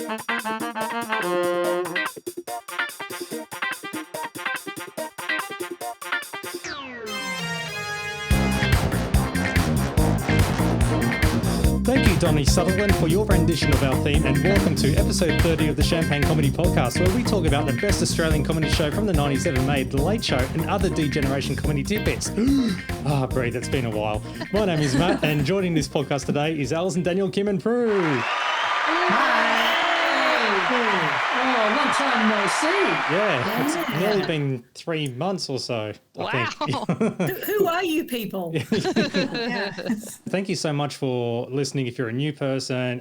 Thank you, Donnie Sutherland, for your rendition of our theme, and welcome to episode 30 of the Champagne Comedy Podcast, where we talk about the best Australian comedy show from the 90s ever made, The Late Show, and other D-Generation comedy tidbits. Breathe, it's been a while. My name is Matt, and joining this podcast today is Alison, Daniel, Kim, and Prue. Oh, long time no see. Yeah, it's nearly been 3 months or so, I think. Who are you people? Thank you so much for listening. If you're a new person,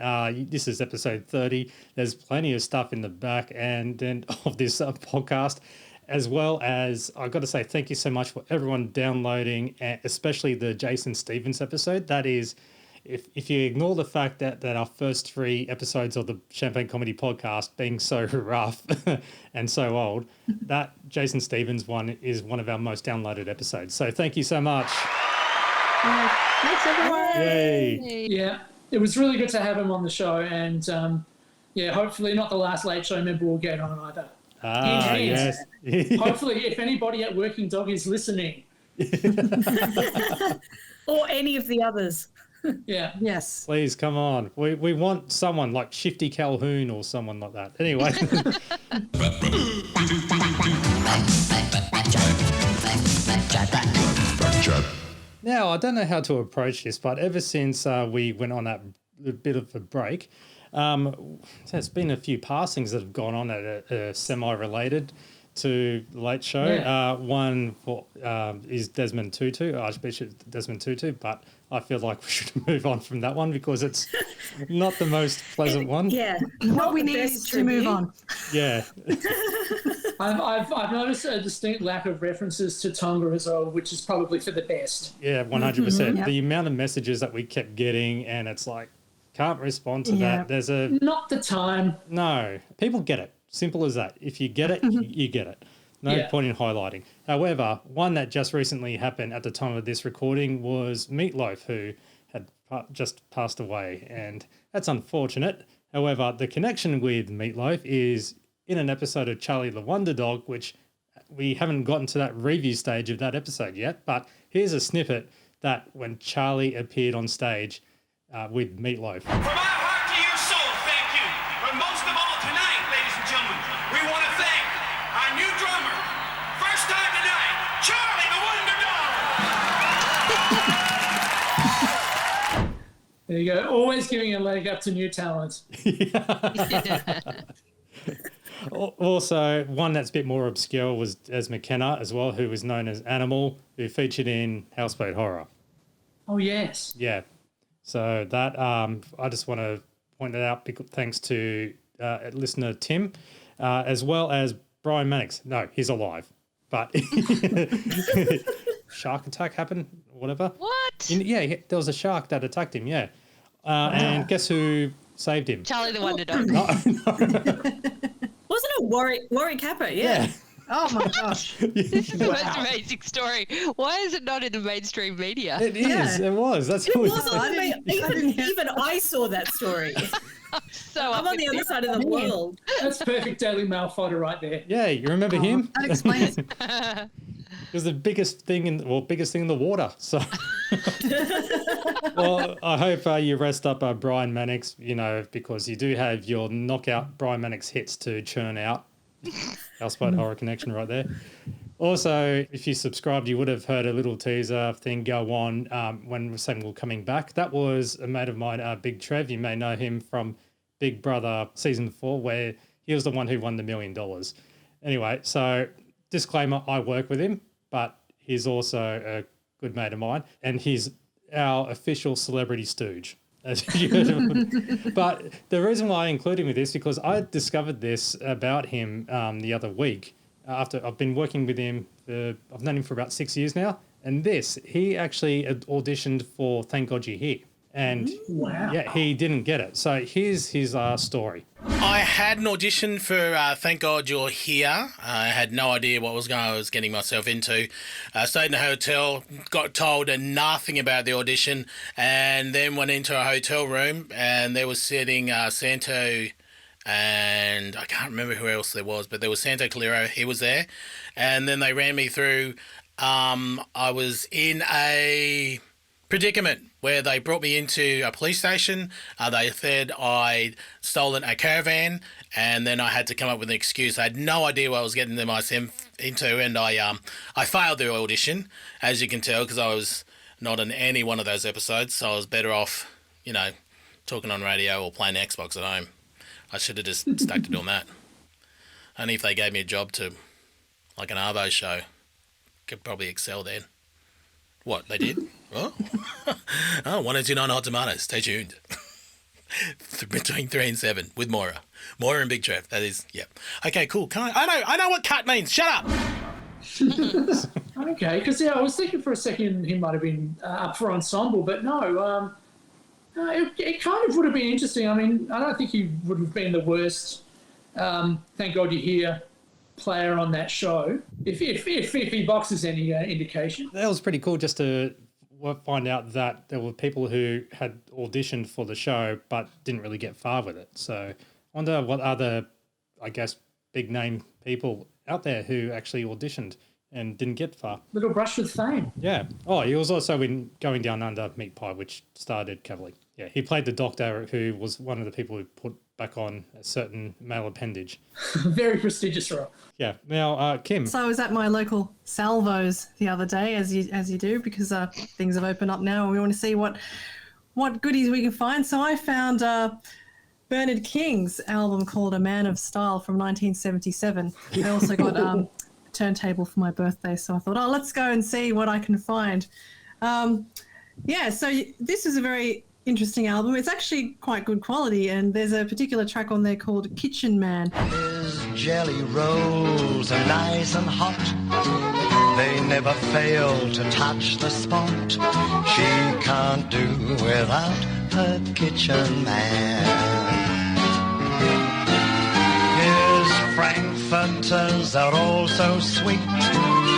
this is episode 30. There's plenty of stuff in the back end of this podcast, as well as I've got to say thank you so much for everyone downloading, especially the Jason Stevens episode. That is, if you ignore the fact that our first 3 episodes of the Champagne Comedy Podcast being so rough and so old, that Jason Stevens one is one of our most downloaded episodes. So thank you so much. Thanks, everyone. Yay. Yeah, it was really good to have him on the show, and hopefully not the last Late Show member we'll get on either. Yes. Hopefully, if anybody at Working Dog is listening. Or any of the others. Yeah. Yes. Please, come on. We want someone like Shifty Calhoun or someone like that. Anyway. Now, I don't know how to approach this, but ever since we went on that bit of a break, there's been a few passings that have gone on that are semi-related to the Late Show. Yeah. One is Desmond Tutu, Archbishop Desmond Tutu, but I feel like we should move on from that one because it's not the most pleasant one. Yeah. What we need is to move on. Yeah. I've noticed a distinct lack of references to Tonga as well, which is probably for the best. Yeah, 100%. Mm-hmm, The amount of messages that we kept getting, and it's like, can't respond to that. There's Not the time. No, people get it. Simple as that. If you get it, you get it. No point in highlighting. However, one that just recently happened at the time of this recording was Meatloaf, who had just passed away, and that's unfortunate. However, the connection with Meatloaf is in an episode of Charlie the Wonder Dog, which we haven't gotten to that review stage of that episode yet, but here's a snippet that when Charlie appeared on stage with Meatloaf. From our heart to your soul, thank you. But most of all tonight, ladies and gentlemen, we want to thank our new drummer. First time tonight, Charlie the Wonder Dog. There you go. Always giving a leg up to new talent. Also, one that's a bit more obscure was Des McKenna as well, who was known as Animal, who featured in Houseboat Horror. Oh, yes. Yeah. So that I just want to point that out thanks to listener Tim, as well as Brian Mannix. No, he's alive, but shark attack happened, whatever. What? There was a shark that attacked him. Yeah, and guess who saved him? Charlie the Wonder Dog. No. Wasn't it Warwick Capper? Yeah. Oh my gosh. This is the most amazing story. Why is it not in the mainstream media? It is. It was. That's It what wasn't. Even I saw that story. I'm on the other side of the world. That's perfect Daily Mail fodder right there. Yeah, you remember him? That explains it. It was the biggest thing in the water. So, well, I hope you rest up Brian Mannix, because you do have your knockout Brian Mannix hits to churn out. Houseboat Horror connection right there. Also, if you subscribed, you would have heard a little teaser thing go on when we're saying we're coming back. That was a mate of mine, Big Trev. You may know him from Big Brother Season 4, where he was the one who won the $1 million. Anyway, so disclaimer, I work with him, but he's also a good mate of mine, and he's our official celebrity stooge. But the reason why I include him with this, because I discovered this about him the other week after I've been working with him. I've known him for about 6 years now. And he actually auditioned for Thank God You're Here. And he didn't get it. So here's his story. I had an audition for Thank God You're Here. I had no idea what I was getting myself into. Stayed in a hotel, got told nothing about the audition, and then went into a hotel room, and there was sitting Santo and I can't remember who else there was, but there was Santo Calero. He was there, and then they ran me through. I was in a predicament where they brought me into a police station. They said I'd stolen a caravan, and then I had to come up with an excuse. I had no idea what I was getting myself into, and I failed the audition, as you can tell, because I was not in any one of those episodes, so I was better off, talking on radio or playing Xbox at home. I should have just stuck to doing that. Only if they gave me a job to, like an Arvo show, could probably excel then. What, they did? Oh, 1029 Hot Tomatoes. Stay tuned. Between 3 and 7 with Moira. Moira and Big Trev. That is, yeah. Okay, cool. I know what cut means. Shut up. Okay, because I was thinking for a second he might have been up for ensemble, but no. It kind of would have been interesting. I mean, I don't think he would have been the worst. Thank God You're Here player on that show, if he boxes any indication. That was pretty cool just to find out that there were people who had auditioned for the show but didn't really get far with it. So I wonder what other, I guess, big name people out there who actually auditioned and didn't get far. Little brush with fame. Yeah. Oh, he was also in Going Down Under Meat Pie, which started Cavalier. Yeah, he played the doctor who was one of the people who put back on a certain male appendage. Very prestigious role. Yeah. Now, Kim. So I was at my local Salvos the other day, as you do, because things have opened up now and we want to see what goodies we can find. So I found Bernard King's album called A Man of Style from 1977. I also got a turntable for my birthday, so I thought, let's go and see what I can find. So this is a very interesting album. It's actually quite good quality, and there's a particular track on there called Kitchen Man. His jelly rolls are nice and hot. They never fail to touch the spot. She can't do without her kitchen man. His frankfurters are all so sweet.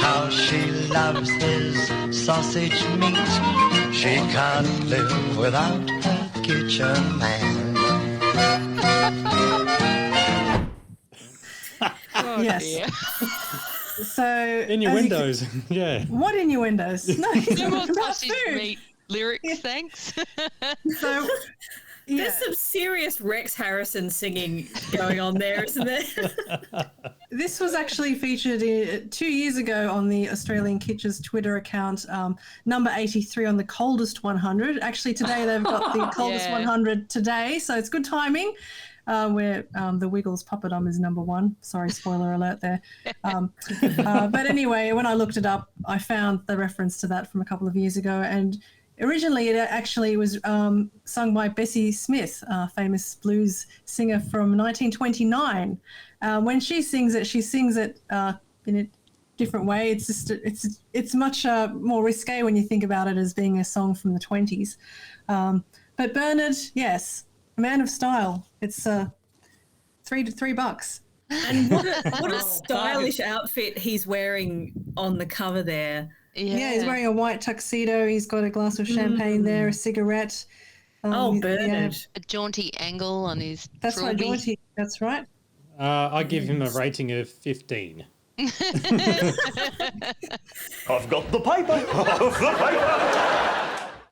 How she loves his sausage meat. She can't live without her kitchen man. Yes. So Innuendos, yeah. What innuendos? No, No more about sausage food. meat lyrics, thanks. So There's some serious Rex Harrison singing going on there, isn't there? This was actually featured 2 years ago on the Australian Kitchens Twitter account, number 83 on the coldest 100. Actually, today they've got the coldest 100 today, so it's good timing. Where the Wiggles Puppetdom is number 1. Sorry, spoiler alert there. But anyway, when I looked it up, I found the reference to that from a couple of years ago, and originally it actually was sung by Bessie Smith, a famous blues singer from 1929. When she sings it in a different way. It's just it's much more risque when you think about it as being a song from the 20s. But Bernard, yes, a man of style. It's $3. And what a stylish outfit he's wearing on the cover there. Yeah, he's wearing a white tuxedo. He's got a glass of champagne there, a cigarette. Bernard. Yeah. A jaunty angle on his That's right, trilby. jaunty. That's right. I give him a rating of 15. I've got the paper.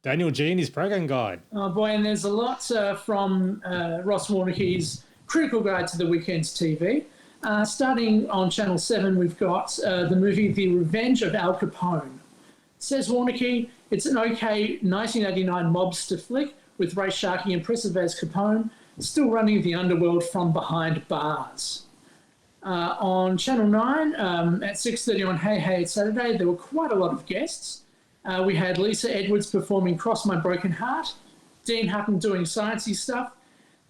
Daniel G and his program guide. Oh boy, and there's a lot from Ross Warnicki's Critical Guide to the Weekend's TV. Starting on Channel 7, we've got the movie The Revenge of Al Capone. Says Warnicki, it's an okay 1989 mobster flick with Ray Sharkey impressive as Capone, still running the underworld from behind bars. On Channel 9, at 6:30 on Hey Hey It's Saturday, there were quite a lot of guests. We had Lisa Edwards performing Cross My Broken Heart, Dean Hutton doing sciencey stuff,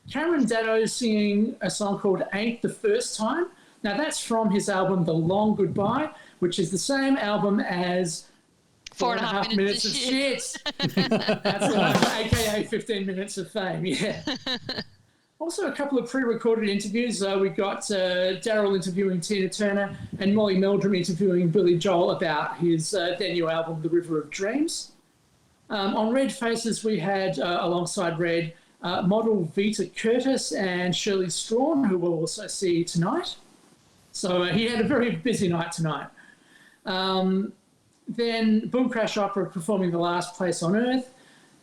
Cameron Daddo singing a song called Ain't the First Time. Now that's from his album The Long Goodbye, which is the same album as 4.5 minutes of shit. That's the one, aka 15 minutes of fame, yeah. Also, a couple of pre-recorded interviews. We got Daryl interviewing Tina Turner and Molly Meldrum interviewing Billy Joel about his their new album, The River of Dreams. On Red Faces, we had, alongside Red, model Vita Curtis and Shirley Strawn, who we'll also see tonight. So he had a very busy night tonight. Then Boom Crash Opera performing The Last Place on Earth,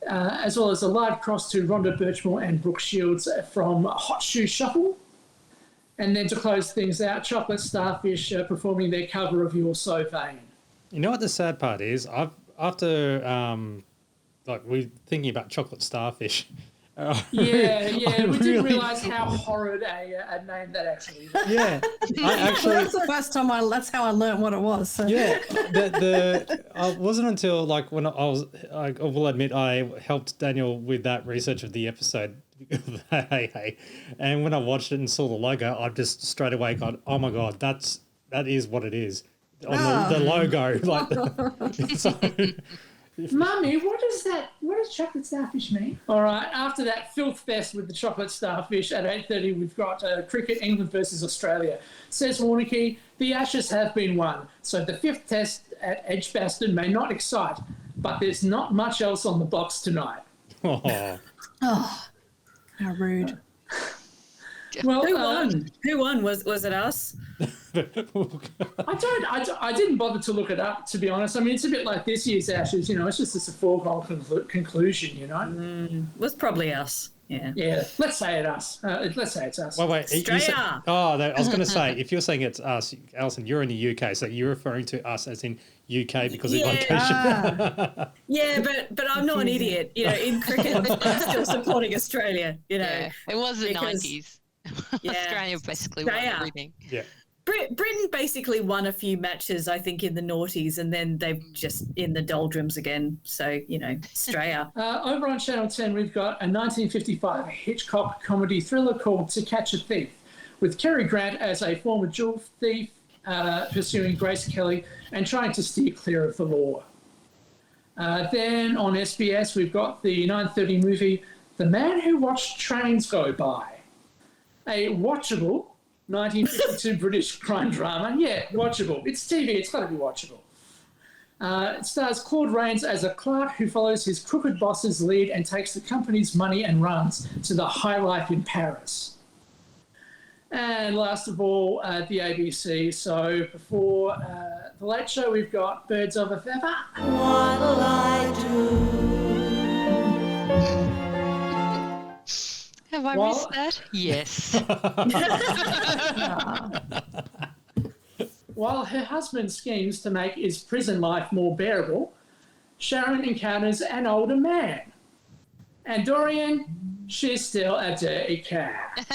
as well as a live cross to Rhonda Birchmore and Brooke Shields from Hot Shoe Shuffle. And then to close things out, Chocolate Starfish performing their cover of You're So Vain. You know what the sad part is? After we're thinking about Chocolate Starfish. We didn't realise how horrid a name that actually is. Yeah, that's the first time that's how I learned what it was. So. Yeah, it wasn't until when I will admit I helped Daniel with that research of the episode. Hey, and when I watched it and saw the logo, I just straight away got, oh my god, that is what it is on the logo. Mummy, what does Chocolate Starfish mean? All right, after that filth fest with the Chocolate Starfish at 8:30, we've got cricket, England versus Australia. Says Warnicky, the Ashes have been won, so the fifth test at Edgbaston may not excite, but there's not much else on the box tonight. Oh, how rude. Well, who won? Who won? Was it us? I didn't bother to look it up, to be honest. I mean, it's a bit like this year's Ashes, it's just a foregone conclusion, It was probably us. Yeah. Yeah, let's say it's us. Let's say it's us. Wait. Australia. I was going to say, if you're saying it's us, Alison, you're in the UK, so you're referring to us as in UK because of location. Yeah, but I'm not an idiot. In cricket, I'm still supporting Australia. Yeah, it was the because- 90s. Yeah. Australia basically won everything. Yeah. Britain basically won a few matches, I think, in the noughties, and then they've just in the doldrums again. So, Australia. Over on Channel 10, we've got a 1955 Hitchcock comedy thriller called To Catch a Thief, with Cary Grant as a former jewel thief pursuing Grace Kelly and trying to steer clear of the law. Then on SBS, we've got the 9:30 movie The Man Who Watched Trains Go By, a watchable 1952 British crime drama. Yeah, watchable. It's TV. It's got to be watchable. It stars Claude Rains as a clerk who follows his crooked boss's lead and takes the company's money and runs to the high life in Paris. And last of all, the ABC. So before The Late Show, we've got Birds of a Feather. What'll I do? Have I missed that? Yes. While her husband schemes to make his prison life more bearable, Sharon encounters an older man. And Dorian, she's still a dirty cat.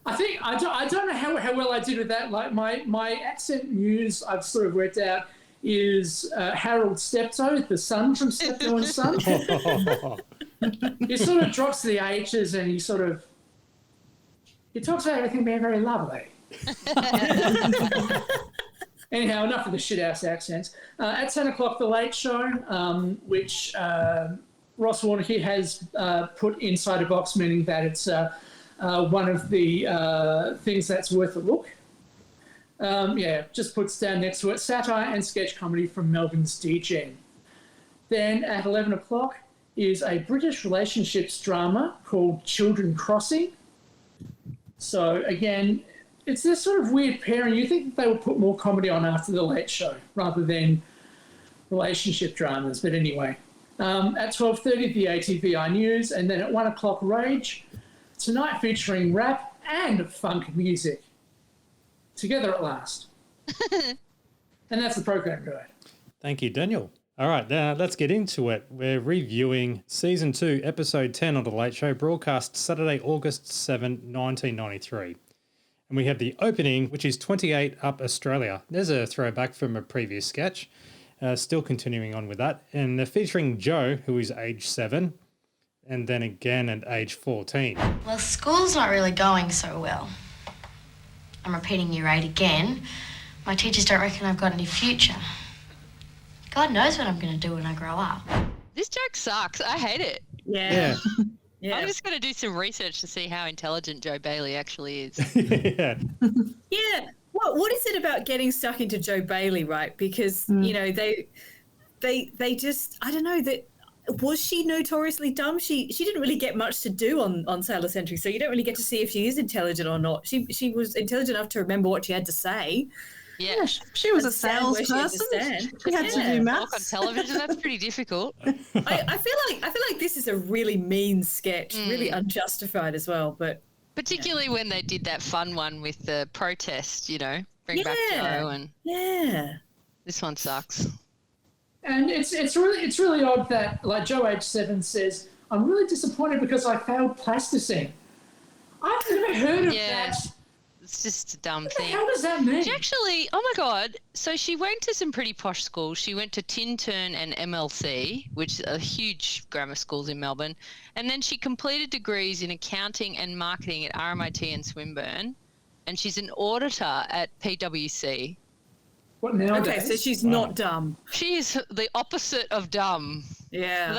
I don't know how well I did with that. Like my accent muse, I've sort of worked out, is Harold Steptoe, the son from Steptoe and Son. He sort of drops the H's and he talks about everything being very lovely. Anyhow, enough of the shithouse accents. At 10 o'clock, The Late Show, which Ross Warnicky has put inside a box, meaning that it's one of the things that's worth a look. Just puts down next to it satire and sketch comedy from Melbourne's DGen. Then at 11 o'clock is a British relationships drama called Children Crossing. So again, it's this sort of weird pairing. You think they would put more comedy on after The Late Show rather than relationship dramas, but anyway. At 12:30, the ATVI News, and then at 1 o'clock, Rage. Tonight featuring rap and funk music. Together at last. And that's the program guide. Thank you, Daniel. All right, now let's get into it. We're reviewing Season 2, Episode 10 of The Late Show, broadcast Saturday, August 7, 1993. And we have the opening, which is 28 Up Australia. There's a throwback from a previous sketch. Still continuing on with that. And they're featuring Joe, who is age 7, and then again at age 14. Well, school's not really going so well. I'm repeating year 8 again. My teachers don't reckon I've got any future. God knows what I'm going to do when I grow up. This joke sucks. I hate it. Yeah. I'm just going to do some research to see how intelligent Joe Bailey actually is. Yeah. Yeah. What is it about getting stuck into Joe Bailey, right? Because, they just, I don't know, that was she notoriously dumb? She didn't really get much to do on Sailor Sentry, so you don't really get to see if she is intelligent or not. She was intelligent enough to remember what she had to say. Yeah, she was a salesperson. She had to do maths. Talk on television, that's pretty difficult. I feel like this is a really mean sketch, really unjustified as well. But particularly when they did that fun one with the protest, bring back Joe, and this one sucks. And it's really odd that, like, Joe H7 says, I'm really disappointed because I failed plasticine. I've never heard of that. It's just a dumb What thing. the hell does that mean? She actually, oh my God. So she went to some pretty posh schools. She went to Tintern and MLC, which are huge grammar schools in Melbourne. And then she completed degrees in accounting and marketing at RMIT and Swinburne. And she's an auditor at PwC. What nowadays? Okay, so she's not dumb. She is the opposite of dumb. Yeah.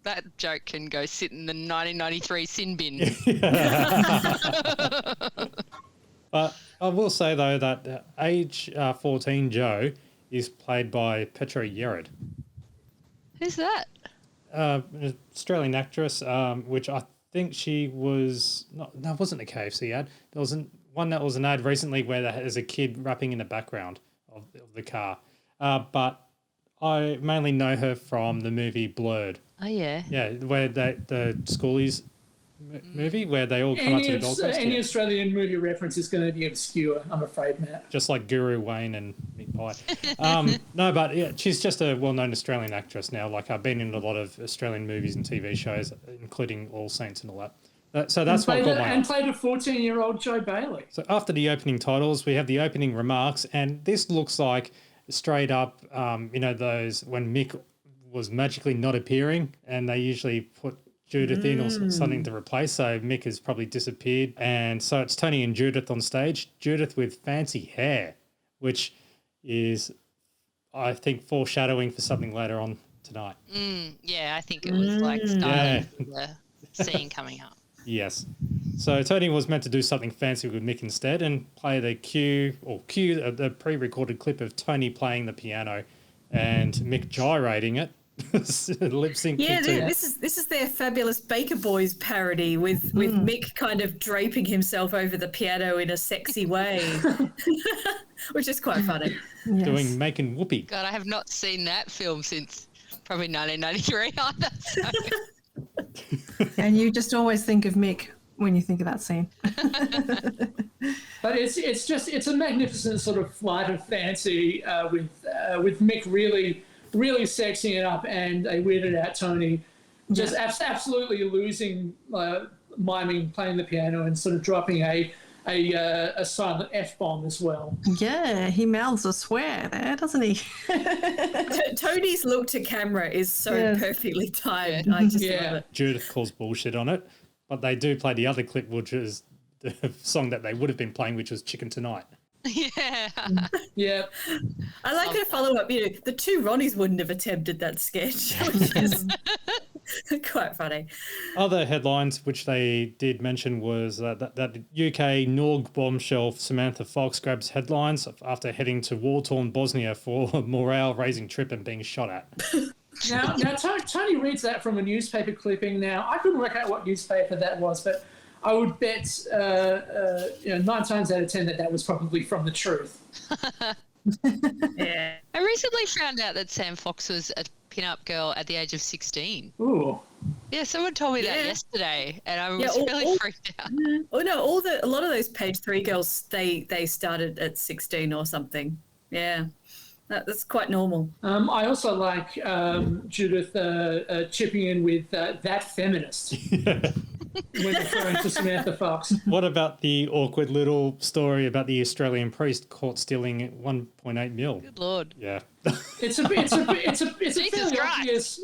That joke can go sit in the 1993 sin bin. But I will say, though, that age 14 Joe is played by Petra Yerod. Who's that? An Australian actress, which I think she was... No, it wasn't a KFC ad. There was one that was an ad recently where there's a kid rapping in the background of the car. But I mainly know her from the movie Blurred. Oh, yeah. Yeah, where the schoolies movie where they all come up to the Gold Coast. Any Australian movie reference is going to be obscure, I'm afraid, Matt. Just like Guru Wayne and Meat Pie. No, but yeah, she's just a well-known Australian actress now. Like, I've been in a lot of Australian movies and TV shows, including All Saints and all that. So that's what caught my eye. And played a 14-year-old Joe Bailey. So after the opening titles, we have the opening remarks, and this looks like straight up, those when Mick was magically not appearing, and they usually put Judith in or something to replace. So Mick has probably disappeared, and so it's Tony and Judith on stage. Judith with fancy hair, which is, I think, foreshadowing for something later on tonight. Yeah, I think it was like starting the scene coming up. Yes. So Tony was meant to do something fancy with Mick instead and play the the pre-recorded clip of Tony playing the piano and Mick gyrating it, lip syncing. Yeah, this is their Fabulous Baker Boys parody with Mick kind of draping himself over the piano in a sexy way, which is quite funny. Doing Making Whoopee. God, I have not seen that film since probably 1993 either. So. And you just always think of Mick when you think of that scene. But it's a magnificent sort of flight of fancy with Mick really sexing it up and a weirded out Tony just absolutely losing, miming, playing the piano and sort of dropping a silent F-bomb as well. Yeah, he mouths a swear there, doesn't he? Tony's look to camera is so perfectly timed. I just love it. Judith calls bullshit on it, but they do play the other clip, which is the song that they would have been playing, which was Chicken Tonight. Yeah. Yeah. I like her follow-up. The two Ronnies wouldn't have attempted that sketch, which is quite funny. Other headlines which they did mention was that UK Norg bombshell Samantha Fox grabs headlines after heading to war-torn Bosnia for a morale-raising trip and being shot at. Now Tony reads that from a newspaper clipping. Now, I couldn't work out what newspaper that was, but I would bet 9 times out of 10 that was probably from The Truth. Yeah. I recently found out that Sam Fox was a pin-up girl at the age of 16. Ooh. Yeah, someone told me that yesterday, and I was really freaked out. Oh no, a lot of those Page 3 girls, they started at 16 or something. Yeah. That's quite normal. I also like Judith chipping in with that feminist when referring to Samantha Fox. What about the awkward little story about the Australian priest caught stealing 1.8 mil? Good Lord. Yeah. It's a fairly obvious.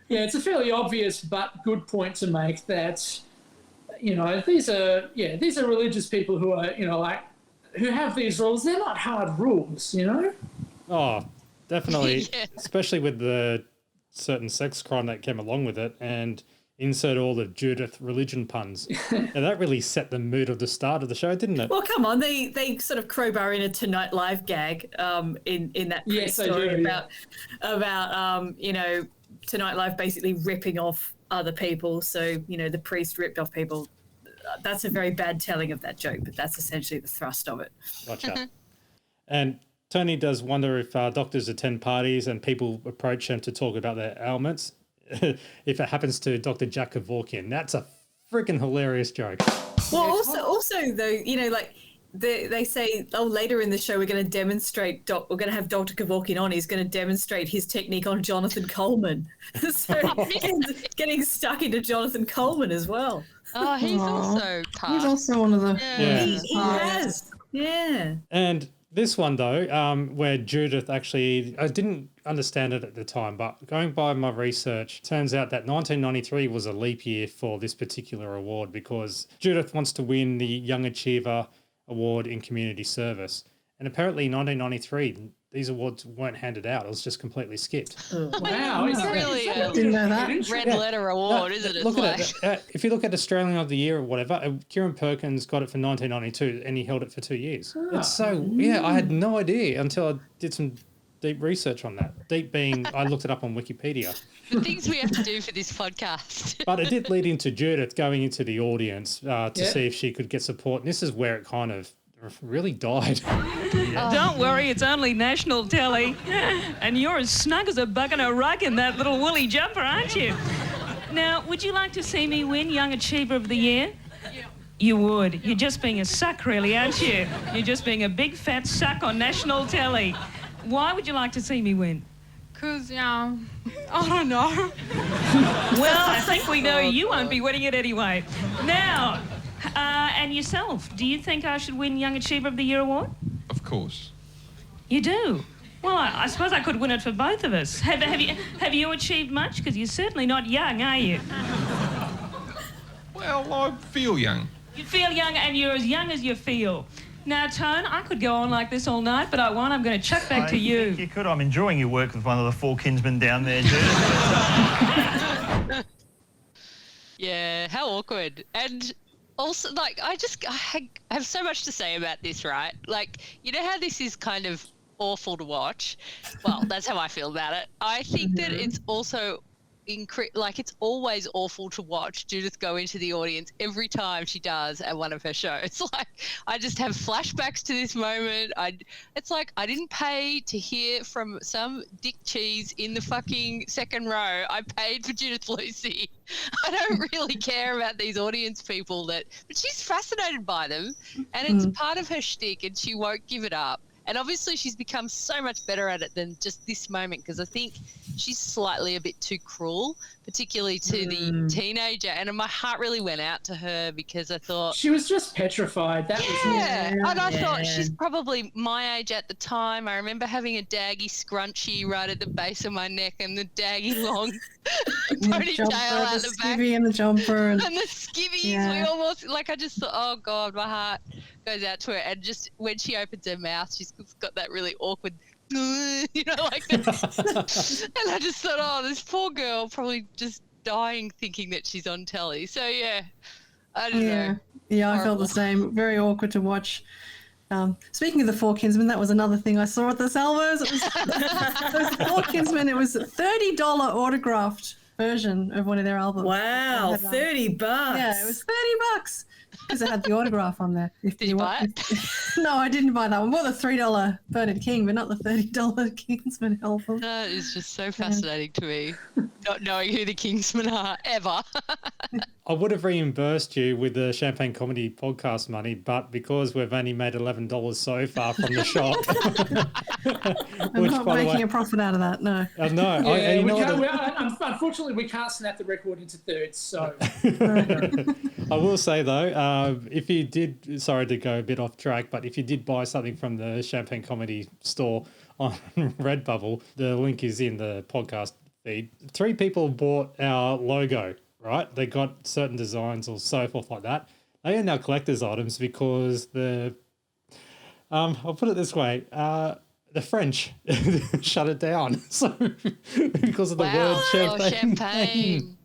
Yeah, it's a fairly obvious but good point to make that, these are religious people who are, who have these rules. They're not hard rules, Oh, definitely. Yeah. Especially with the certain sex crime that came along with it. And insert all the Judith religion puns. And that really set the mood of the start of the show, didn't it? Well, come on, they sort of crowbar in a Tonight Live gag in that Yes, they story do, about Tonight Live basically ripping off other people. So the priest ripped off people. That's a very bad telling of that joke, but that's essentially the thrust of it. Gotcha. And Tony does wonder if doctors attend parties and people approach them to talk about their ailments. If it happens to Dr. Jack Kevorkian, that's a freaking hilarious joke. Well, also though, like they say, later in the show we're going to demonstrate. We're going to have Dr. Kevorkian on. He's going to demonstrate his technique on Jonathan Coleman. So getting stuck into Jonathan Coleman as well. Oh, he's also tough. He's also one of the. Yeah. He has. Yeah. And this one, though, where Judith actually, I didn't understand it at the time, but going by my research, turns out that 1993 was a leap year for this particular award because Judith wants to win the Young Achiever Award in Community Service. And apparently in 1993, these awards weren't handed out. It was just completely skipped. Wow. It's really a Didn't know that. red letter award, isn't it? Look at it. If you look at Australian of the Year or whatever, Kieran Perkins got it for 1992 and he held it for 2 years. It's so, I had no idea until I did some deep research on that. Deep being, I looked it up on Wikipedia. The things we have to do for this podcast. But it did lead into Judith going into the audience to see if she could get support. And this is where it kind of really died. Don't worry, it's only national telly. And you're as snug as a buck in a rug in that little woolly jumper, aren't you? Now, would you like to see me win Young Achiever of the Year? You would. You're just being a suck, really, aren't you? You're just being a big fat suck on national telly. Why would you like to see me win? Because, I don't know. Well, I think we know you won't be winning it anyway. Now, and yourself, do you think I should win Young Achiever of the Year award? Of course. You do? Well, I suppose I could win it for both of us. Have you achieved much? Because you're certainly not young, are you? Well, I feel young. You feel young and you're as young as you feel. Now, Tone, I could go on like this all night, but I won't. I'm going to chuck back to you. You could. I'm enjoying your work with one of the four kinsmen down there, Judith. Yeah, how awkward. And also, I have so much to say about this, right? Like, you know how this is kind of awful to watch? Well, that's how I feel about it. I think that it's also it's always awful to watch Judith go into the audience every time she does at one of her shows. Like, I just have flashbacks to this moment. It's like I didn't pay to hear from some dick cheese in the fucking second row. I paid for Judith Lucy. I don't really care about these audience people but she's fascinated by them, and it's part of her shtick, and she won't give it up. And obviously she's become so much better at it than just this moment, because I think she's slightly a bit too cruel, particularly to the teenager. And my heart really went out to her because I thought... She was just petrified. And I thought she's probably my age at the time. I remember having a daggy scrunchie right at the base of my neck and the daggy long ponytail at the back. And the jumper. And the skivvies. Yeah. We almost... I just thought, oh, God, my heart goes out to her. And just when she opens her mouth, she's got that really awkward, like this. And I just thought, oh, this poor girl probably just dying thinking that she's on telly. So, yeah, I don't know. Yeah, I felt the same. Very awkward to watch. Speaking of the Four Kinsmen, that was another thing I saw at the Salvos. It was the Four Kinsmen. It was a $30 autographed version of one of their albums. Wow, $30. Yeah, it was $30. Because it had the autograph on there. Did you buy it? No, I didn't buy that one. I bought the $3 Bernard King, but not the $30 Kingsman album. That is just so fascinating to me, not knowing who the Kingsmen are, ever. I would have reimbursed you with the Champagne Comedy podcast money, but because we've only made $11 so far from the shop... I'm not making a profit out of that, no. No. Unfortunately, we can't snap the record into thirds, so... I will say, though, if you did... Sorry to go a bit off track, but if you did buy something from the Champagne Comedy store on Redbubble, the link is in the podcast feed. 3 people bought our logo, right? They got certain designs or so forth like that. They are now collector's items because I'll put it this way, the French shut it down. So because of the word champagne.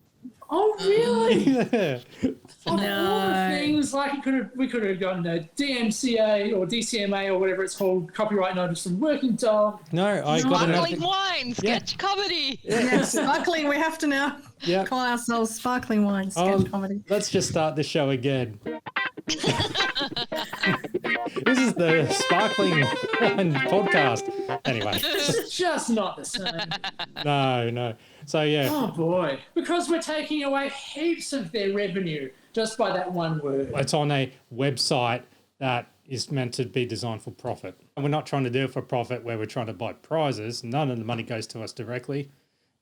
Oh, really? Yeah. Of all the things, like we could have gotten a DMCA or DCMA or whatever it's called, copyright notice from Working Dog. No, I got Sparkling enough. wine, sketch comedy. Yeah, sparkling. We have to now call ourselves Sparkling Wine Sketch Comedy. Let's just start the show again. This is the Sparkling Wine podcast. Anyway. It's just not the same. No. So, yeah. Oh, boy. Because we're taking away heaps of their revenue just by that one word. It's on a website that is meant to be designed for profit. And we're not trying to do it for profit where we're trying to buy prizes. None of the money goes to us directly.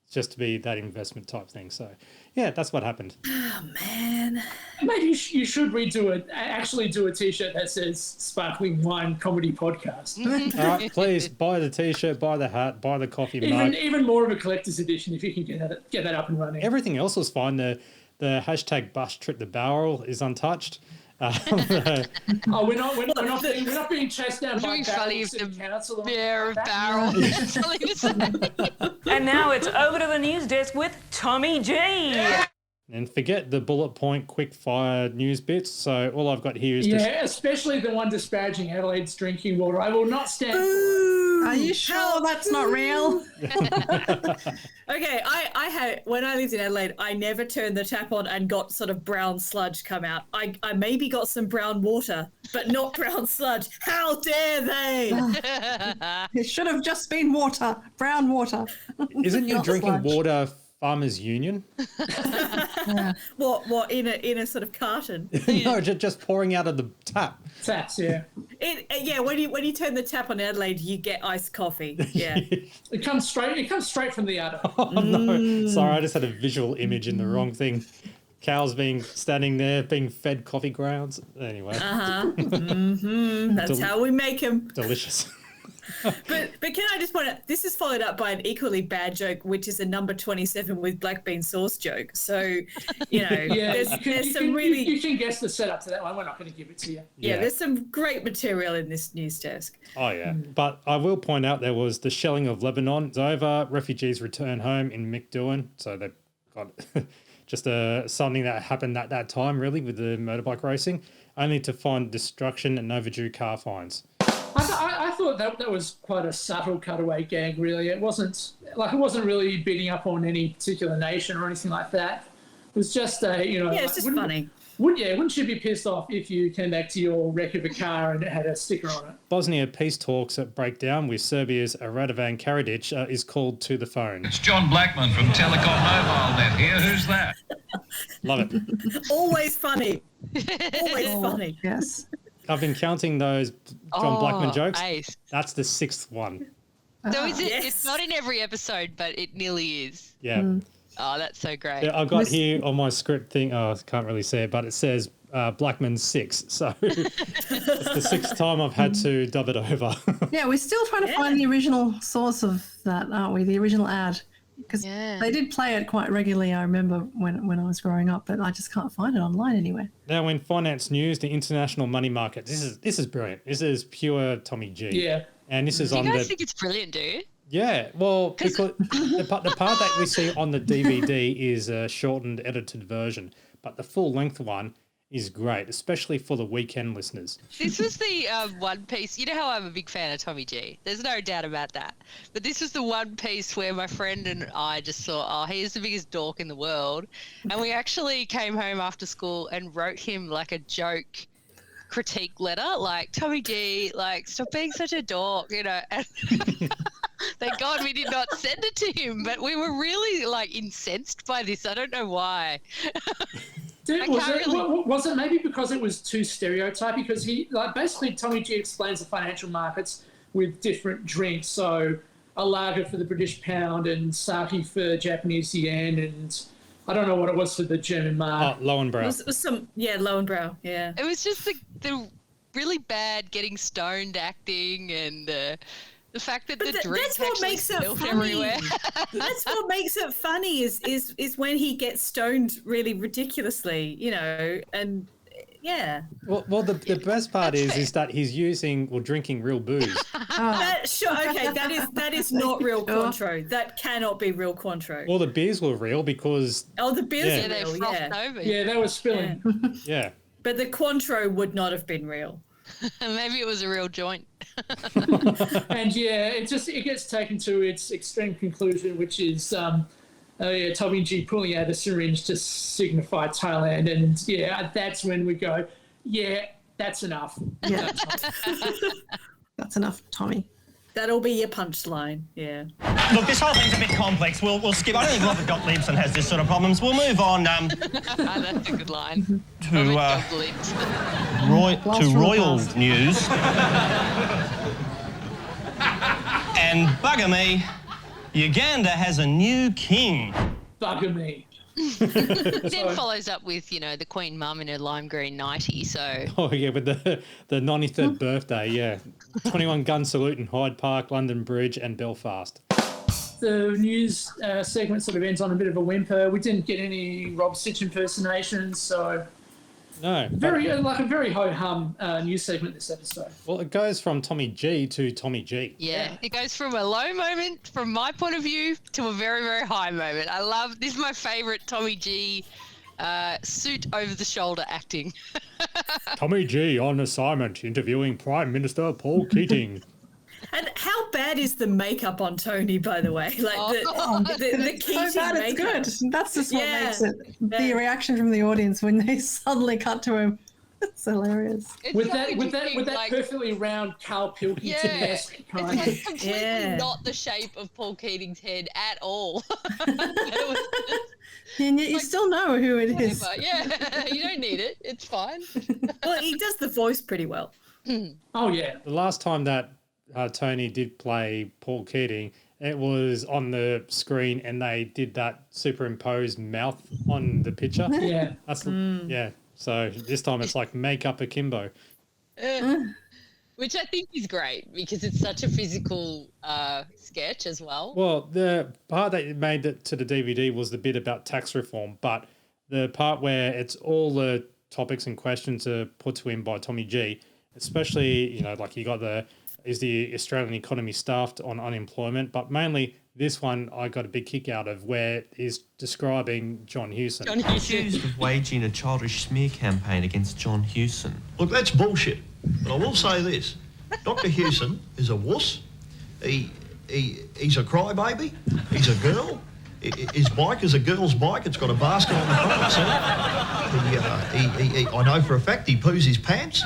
It's just to be that investment type thing. So, yeah, that's what happened. Oh, man. Maybe you should actually do a T-shirt that says Sparkling Wine Comedy Podcast. All right, please buy the T-shirt, buy the hat, buy the coffee mug. Even more of a collector's edition if you can get that up and running. Everything else was fine. The hashtag Bus Trip the Barrel is untouched. We're not being chased down by barrels in council. Bear of barrel. And now it's over to the news desk with Tommy G. And forget the bullet point quick fire news bits. So all I've got here is especially the one disparaging Adelaide's drinking water. I will not stand for it. Are you sure that's not real? Okay, I had, when I lived in Adelaide, I never turned the tap on and got sort of brown sludge come out. I maybe got some brown water, but not brown sludge. How dare they? It should have just been water, brown water. Isn't your drinking water Farmers Union? What in a sort of carton? No, just pouring out of the tap. Taps, yeah. When you turn the tap on Adelaide, you get iced coffee. Yeah. It comes straight from the udder. Oh no. Sorry, I just had a visual image in the wrong thing. Cows standing there being fed coffee grounds. Anyway. That's how we make them. Delicious. But can I just point out, this is followed up by an equally bad joke, which is a number 27 with black bean sauce joke. So, there's some really... You can guess the setup to that one. We're not going to give it to you. Yeah, there's some great material in this news desk. Oh, yeah. But I will point out there was the shelling of Lebanon. It's over. Refugees return home in Mcdouan. So they've got just something that happened at that time, really, with the motorbike racing, only to find destruction and overdue car fines. I thought that was quite a subtle cutaway gag, really. It wasn't really beating up on any particular nation or anything like that. It was just it's just funny. Wouldn't you be pissed off if you came back to your wreck of a car and it had a sticker on it? Bosnia peace talks at breakdown with Serbia's Radovan Karadzic is called to the phone. It's John Blackman from Telecom Mobile Net here. Who's that? Love it. Always funny. Always funny. Yes. I've been counting those John Blackman jokes. Ace. That's the sixth one. So it's not in every episode, but it nearly is. Yeah. Oh, that's so great. Yeah, I've got here on my script thing, I can't really see it, but it says Blackman 6. So it's the sixth time I've had to dub it over. Yeah, we're still trying to find the original source of that, aren't we? The original ad. Because they did play it quite regularly, I remember, when I was growing up, but I just can't find it online anywhere. Now, in finance news, the international money market. This is brilliant. This is pure Tommy G. Yeah. And this is do on you guys think it's brilliant, do you? Yeah, well, because the part that we see on the DVD is a shortened, edited version, but the full-length one is great, especially for the weekend listeners. This was the one piece. You know how I'm a big fan of Tommy G. There's no doubt about that. But this was the one piece where my friend and I just thought, he is the biggest dork in the world. And we actually came home after school and wrote him like a joke critique letter, like, Tommy G, like, stop being such a dork, And thank God we did not send it to him. But we were really, like, incensed by this. I don't know why. Dude, was it maybe because it was too stereotypy? Because basically Tommy G explains the financial markets with different drinks. So a lager for the British pound and sake for Japanese yen, and I don't know what it was for the German mark. Lowenbrow. It was some Lowenbrow. Yeah. It was just the really bad getting stoned acting and the fact that the drinks actually spilled everywhere. That's what makes it funny is when he gets stoned really ridiculously, and Yeah. Well, the best part is that he's using or drinking real booze. Okay, that is not real Cointreau. That cannot be real Cointreau. Well, the beers were real because... Oh, the beers Yeah. are real, yeah. Yeah, they were spilling. Yeah. But the Cointreau would not have been real. Maybe it was a real joint. And yeah, it gets taken to its extreme conclusion, which is Tommy G pulling out a syringe to signify Thailand, and yeah, that's when we go, yeah, that's enough. Yeah. That's enough, Tommy. That'll be your punchline, yeah. Look, this whole thing's a bit complex. We'll skip. I don't think Robert Gottliebson has this sort of problems. We'll move on. That's a good line. To royal news. And bugger me, Uganda has a new king. Bugger me. Then follows up with, the Queen Mum in her lime green 90, so... Oh, yeah, with the 93rd birthday, yeah. 21 gun salute in Hyde Park, London Bridge and Belfast. The news segment sort of ends on a bit of a whimper. We didn't get any Rob Sitch impersonations, so... No. a very ho-hum news segment this episode. Well, it goes from Tommy G to Tommy G. Yeah, it goes from a low moment, from my point of view, to a very, very high moment. This is my favourite Tommy G suit over the shoulder acting. Tommy G on assignment, interviewing Prime Minister Paul Keating. And how bad is the makeup on Tony, by the way? Like the Keating so bad makeup. it's good. That's just what makes it. Yeah. The reaction from the audience when they suddenly cut to him. It's hilarious. With that perfectly round Carl Pilkington-esque kind It's of... like completely not the shape of Paul Keating's head at all. And yet you still know who it is. Whatever. Yeah, you don't need it. It's fine. Well, he does the voice pretty well. Oh, yeah. The last time that Tony did play Paul Keating, it was on the screen and they did that superimposed mouth on the picture. Yeah. Yeah. So this time it's like makeup akimbo. Which I think is great because it's such a physical sketch as well. Well, the part that made it to the DVD was the bit about tax reform, but the part where it's all the topics and questions are put to him by Tommy G, especially, like you got is the Australian economy staffed on unemployment, but mainly this one I got a big kick out of where he's describing John Hewson. Accused of waging a childish smear campaign against John Hewson. Look, that's bullshit. But I will say this. Dr. Hewson is a wuss. He's a crybaby. He's a girl. His bike is a girl's bike. It's got a basket on the front. So I know for a fact he poos his pants.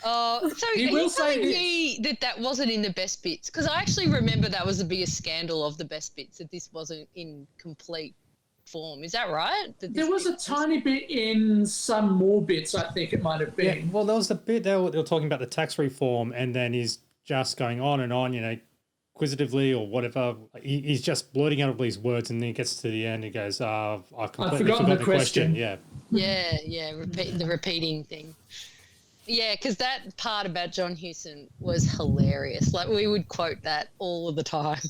So are you telling me that wasn't in the best bits? Because I actually remember that was the biggest scandal of the best bits, that this wasn't in complete form. Is that right? There was a tiny bit in some more bits, I think it might have been. Yeah, well, there was a bit they were talking about the tax reform, and then he's just going on and on, inquisitively or whatever. He's just blurting out all these words, and then he gets to the end and he goes, I completely forgot the question. Yeah. Yeah, the repeating thing. Yeah, because that part about John Hewson was hilarious. Like, we would quote that all of the time.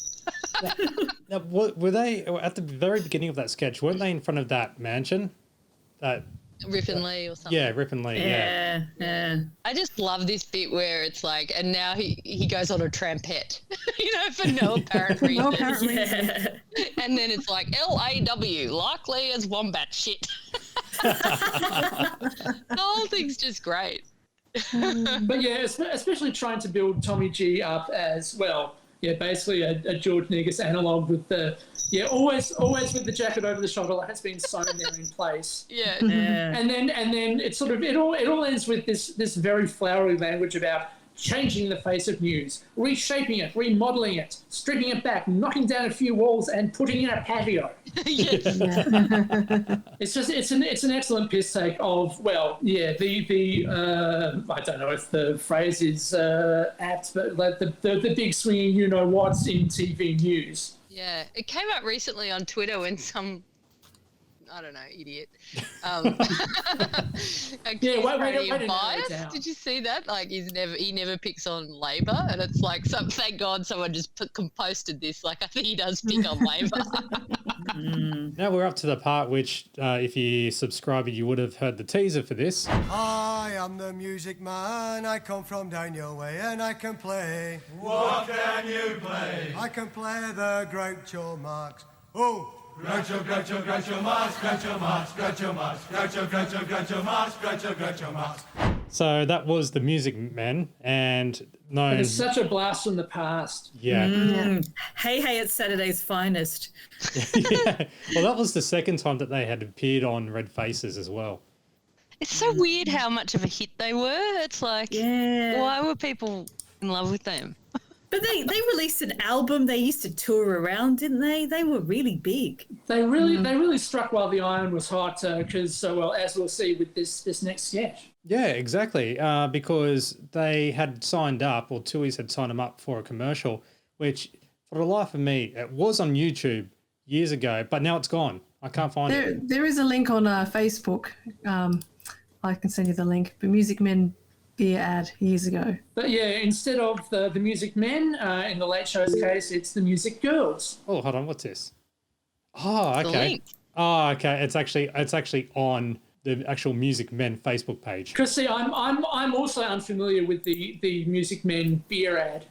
Now, were they, at the very beginning of that sketch, weren't they in front of that mansion? That Rip and Lee or something. Yeah, Rip and Lee, yeah. I just love this bit where it's like, and now he goes on a trampette, for no apparent reason. No apparent reason. And then it's like, LAW, likely as wombat shit. The whole thing's just great. But yeah, especially trying to build Tommy G up as, well, yeah, basically a George Negus analog with the, always with the jacket over the shoulder, like it's been sewn there in place. Yeah. And then it's sort of, it all ends with this very flowery language about changing the face of news, reshaping it, remodeling it, stripping it back, knocking down a few walls and putting in a patio. It's an excellent piss take of, well, yeah, the I don't know if the phrase is apt, but like the big swinging you-know-whats in TV news. Yeah, it came up recently on Twitter when some I don't know, idiot. Wait, bias. Did you see that? Like he never picks on Labor, and it's like thank God someone just posted this. Like I think he does pick on Labor. Now we're up to the part which, if you subscribe, you would have heard the teaser for this. I am the music man, I come from down your way and I can play. What can you play? I can play the Groucho Marx. Oh! Groucho, Groucho, Groucho Marx, Groucho Marx, Groucho Marx, Groucho, Groucho, Groucho Marx, Groucho, Groucho Marx. So that was the Music Men, and known. It's such a blast from the past. Yeah. Hey, it's Saturday's finest. Yeah. Well, that was the second time that they had appeared on Red Faces as well. It's so weird how much of a hit they were. It's like, why were people in love with them? But they released an album. They used to tour around, didn't they? They were really big. They really struck while the iron was hot. Because as we'll see with this next sketch. Yeah, exactly. Because they had signed up, or Tui's had signed them up for a commercial, which for the life of me, it was on YouTube years ago, but now it's gone. I can't find it. There is a link on Facebook. I can send you the link. The Music Men beer ad years ago. But yeah, instead of the Music Men, in the Late Show's case, it's the Music Girls. Oh, hold on, what's this? Oh, okay. Oh, okay. It's actually on the actual Music Men Facebook page. Because see, I'm also unfamiliar with the Music Men beer ad.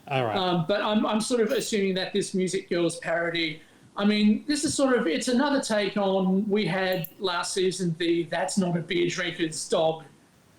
All right. But I'm sort of assuming that this Music Girls parody. I mean, this is it's another take on, we had last season the "That's Not a Beer Drinker's Dog"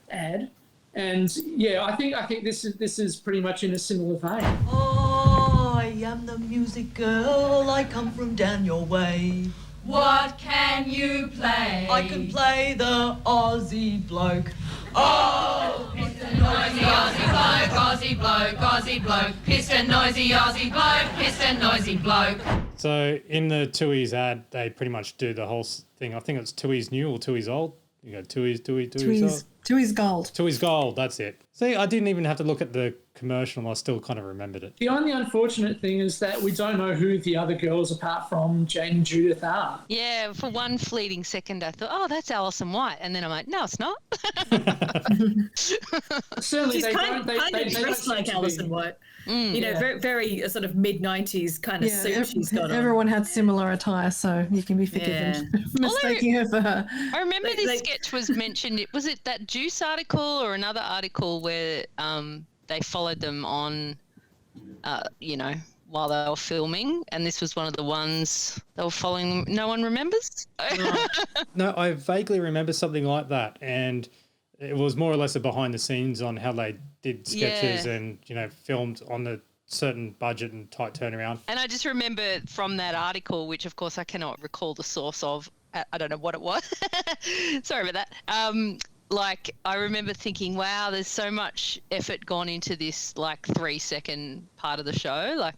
ad. And yeah, I think this is pretty much in a similar vein. I am the music girl, I come from down your way. What can you play? I can play the Aussie bloke. Oh, Mr. Noisy Aussie bloke, Aussie bloke, Mr. Noisy Aussie bloke, Mr. Noisy bloke. So in the Tui's ad, they pretty much do the whole thing. I think it's Tui's new or Tui's old. You go Tui's old. Tui's gold. Tui's gold, that's it. See, I didn't even have to look at the commercial. I still kind of remembered it. The only unfortunate thing is that we don't know who the other girls apart from Jane and Judith are. Yeah, for one fleeting second I thought, oh, that's Alison White. And then I'm like, no, it's not. Certainly, She's kind of dressed like Alison White. Very, very sort of mid-90s kind of suit she's got on. Everyone had similar attire, so you can be forgiven mistaking her for her. I remember this sketch was mentioned. Was it that Juice article or another article where they followed them on, while they were filming, and this was one of the ones they were following them. No one remembers? No, I vaguely remember something like that, and it was more or less a behind the scenes on how they did sketches and, filmed on a certain budget and tight turnaround. And I just remember from that article, which of course I cannot recall the source of, I don't know what it was. Sorry about that. I remember thinking, wow, there's so much effort gone into this 3-second part of the show.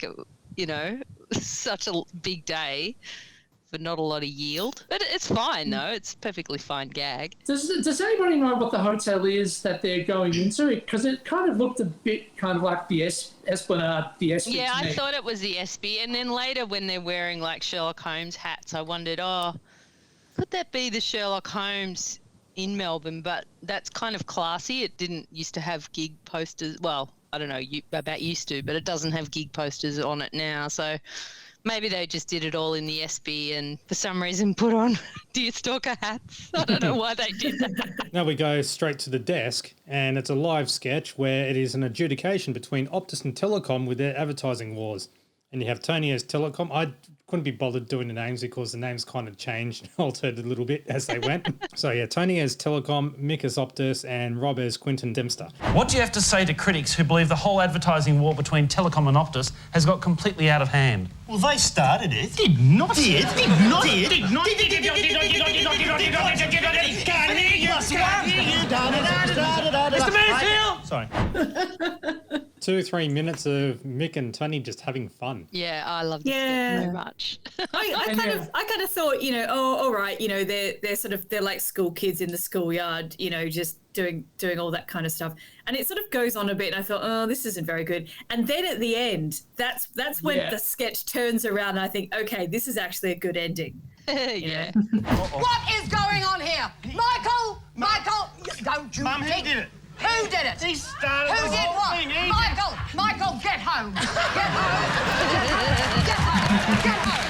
Such a big day for not a lot of yield. But it's fine, though. It's a perfectly fine gag. Does anybody know what the hotel is that they're going into? Because it kind of looked a bit kind of like the Esplanade, the Espy. Yeah, I thought it was the Espy. And then later when they're wearing Sherlock Holmes hats, I wondered, could that be the Sherlock Holmes in Melbourne? But that's kind of classy. It didn't used to have gig posters. Well, I don't know about used to, but it doesn't have gig posters on it now. So maybe they just did it all in the SB and for some reason put on deerstalker hats. I don't know why they did that. Now we go straight to the desk, and it's a live sketch where it is an adjudication between Optus and Telecom with their advertising wars. And you have Tony as Telecom. I couldn't be bothered doing the names because the names kind of changed, altered a little bit as they went. So yeah, Tony as Telecom, Mick as Optus, and Rob as Quinton Dempster. What do you have to say to critics who believe the whole advertising war between Telecom and Optus has got completely out of hand? Well, they started it. Did not. Did not. Did not. Mr. Mansfield! Sorry. 2-3 minutes of Mick and Tony just having fun. Yeah, I love this very much. I kind of thought, all right, they're like school kids in the schoolyard, just doing all that kind of stuff. And it sort of goes on a bit, and I thought, oh, this isn't very good. And then at the end, that's when the sketch turns around, and I think, okay, this is actually a good ending. Yeah. What is going on here? Michael! Michael! Don't you Mum, who think... did it? Who did it? He started Who the did whole what? thing. He did. Michael, get home. Get home. Get home. Get home.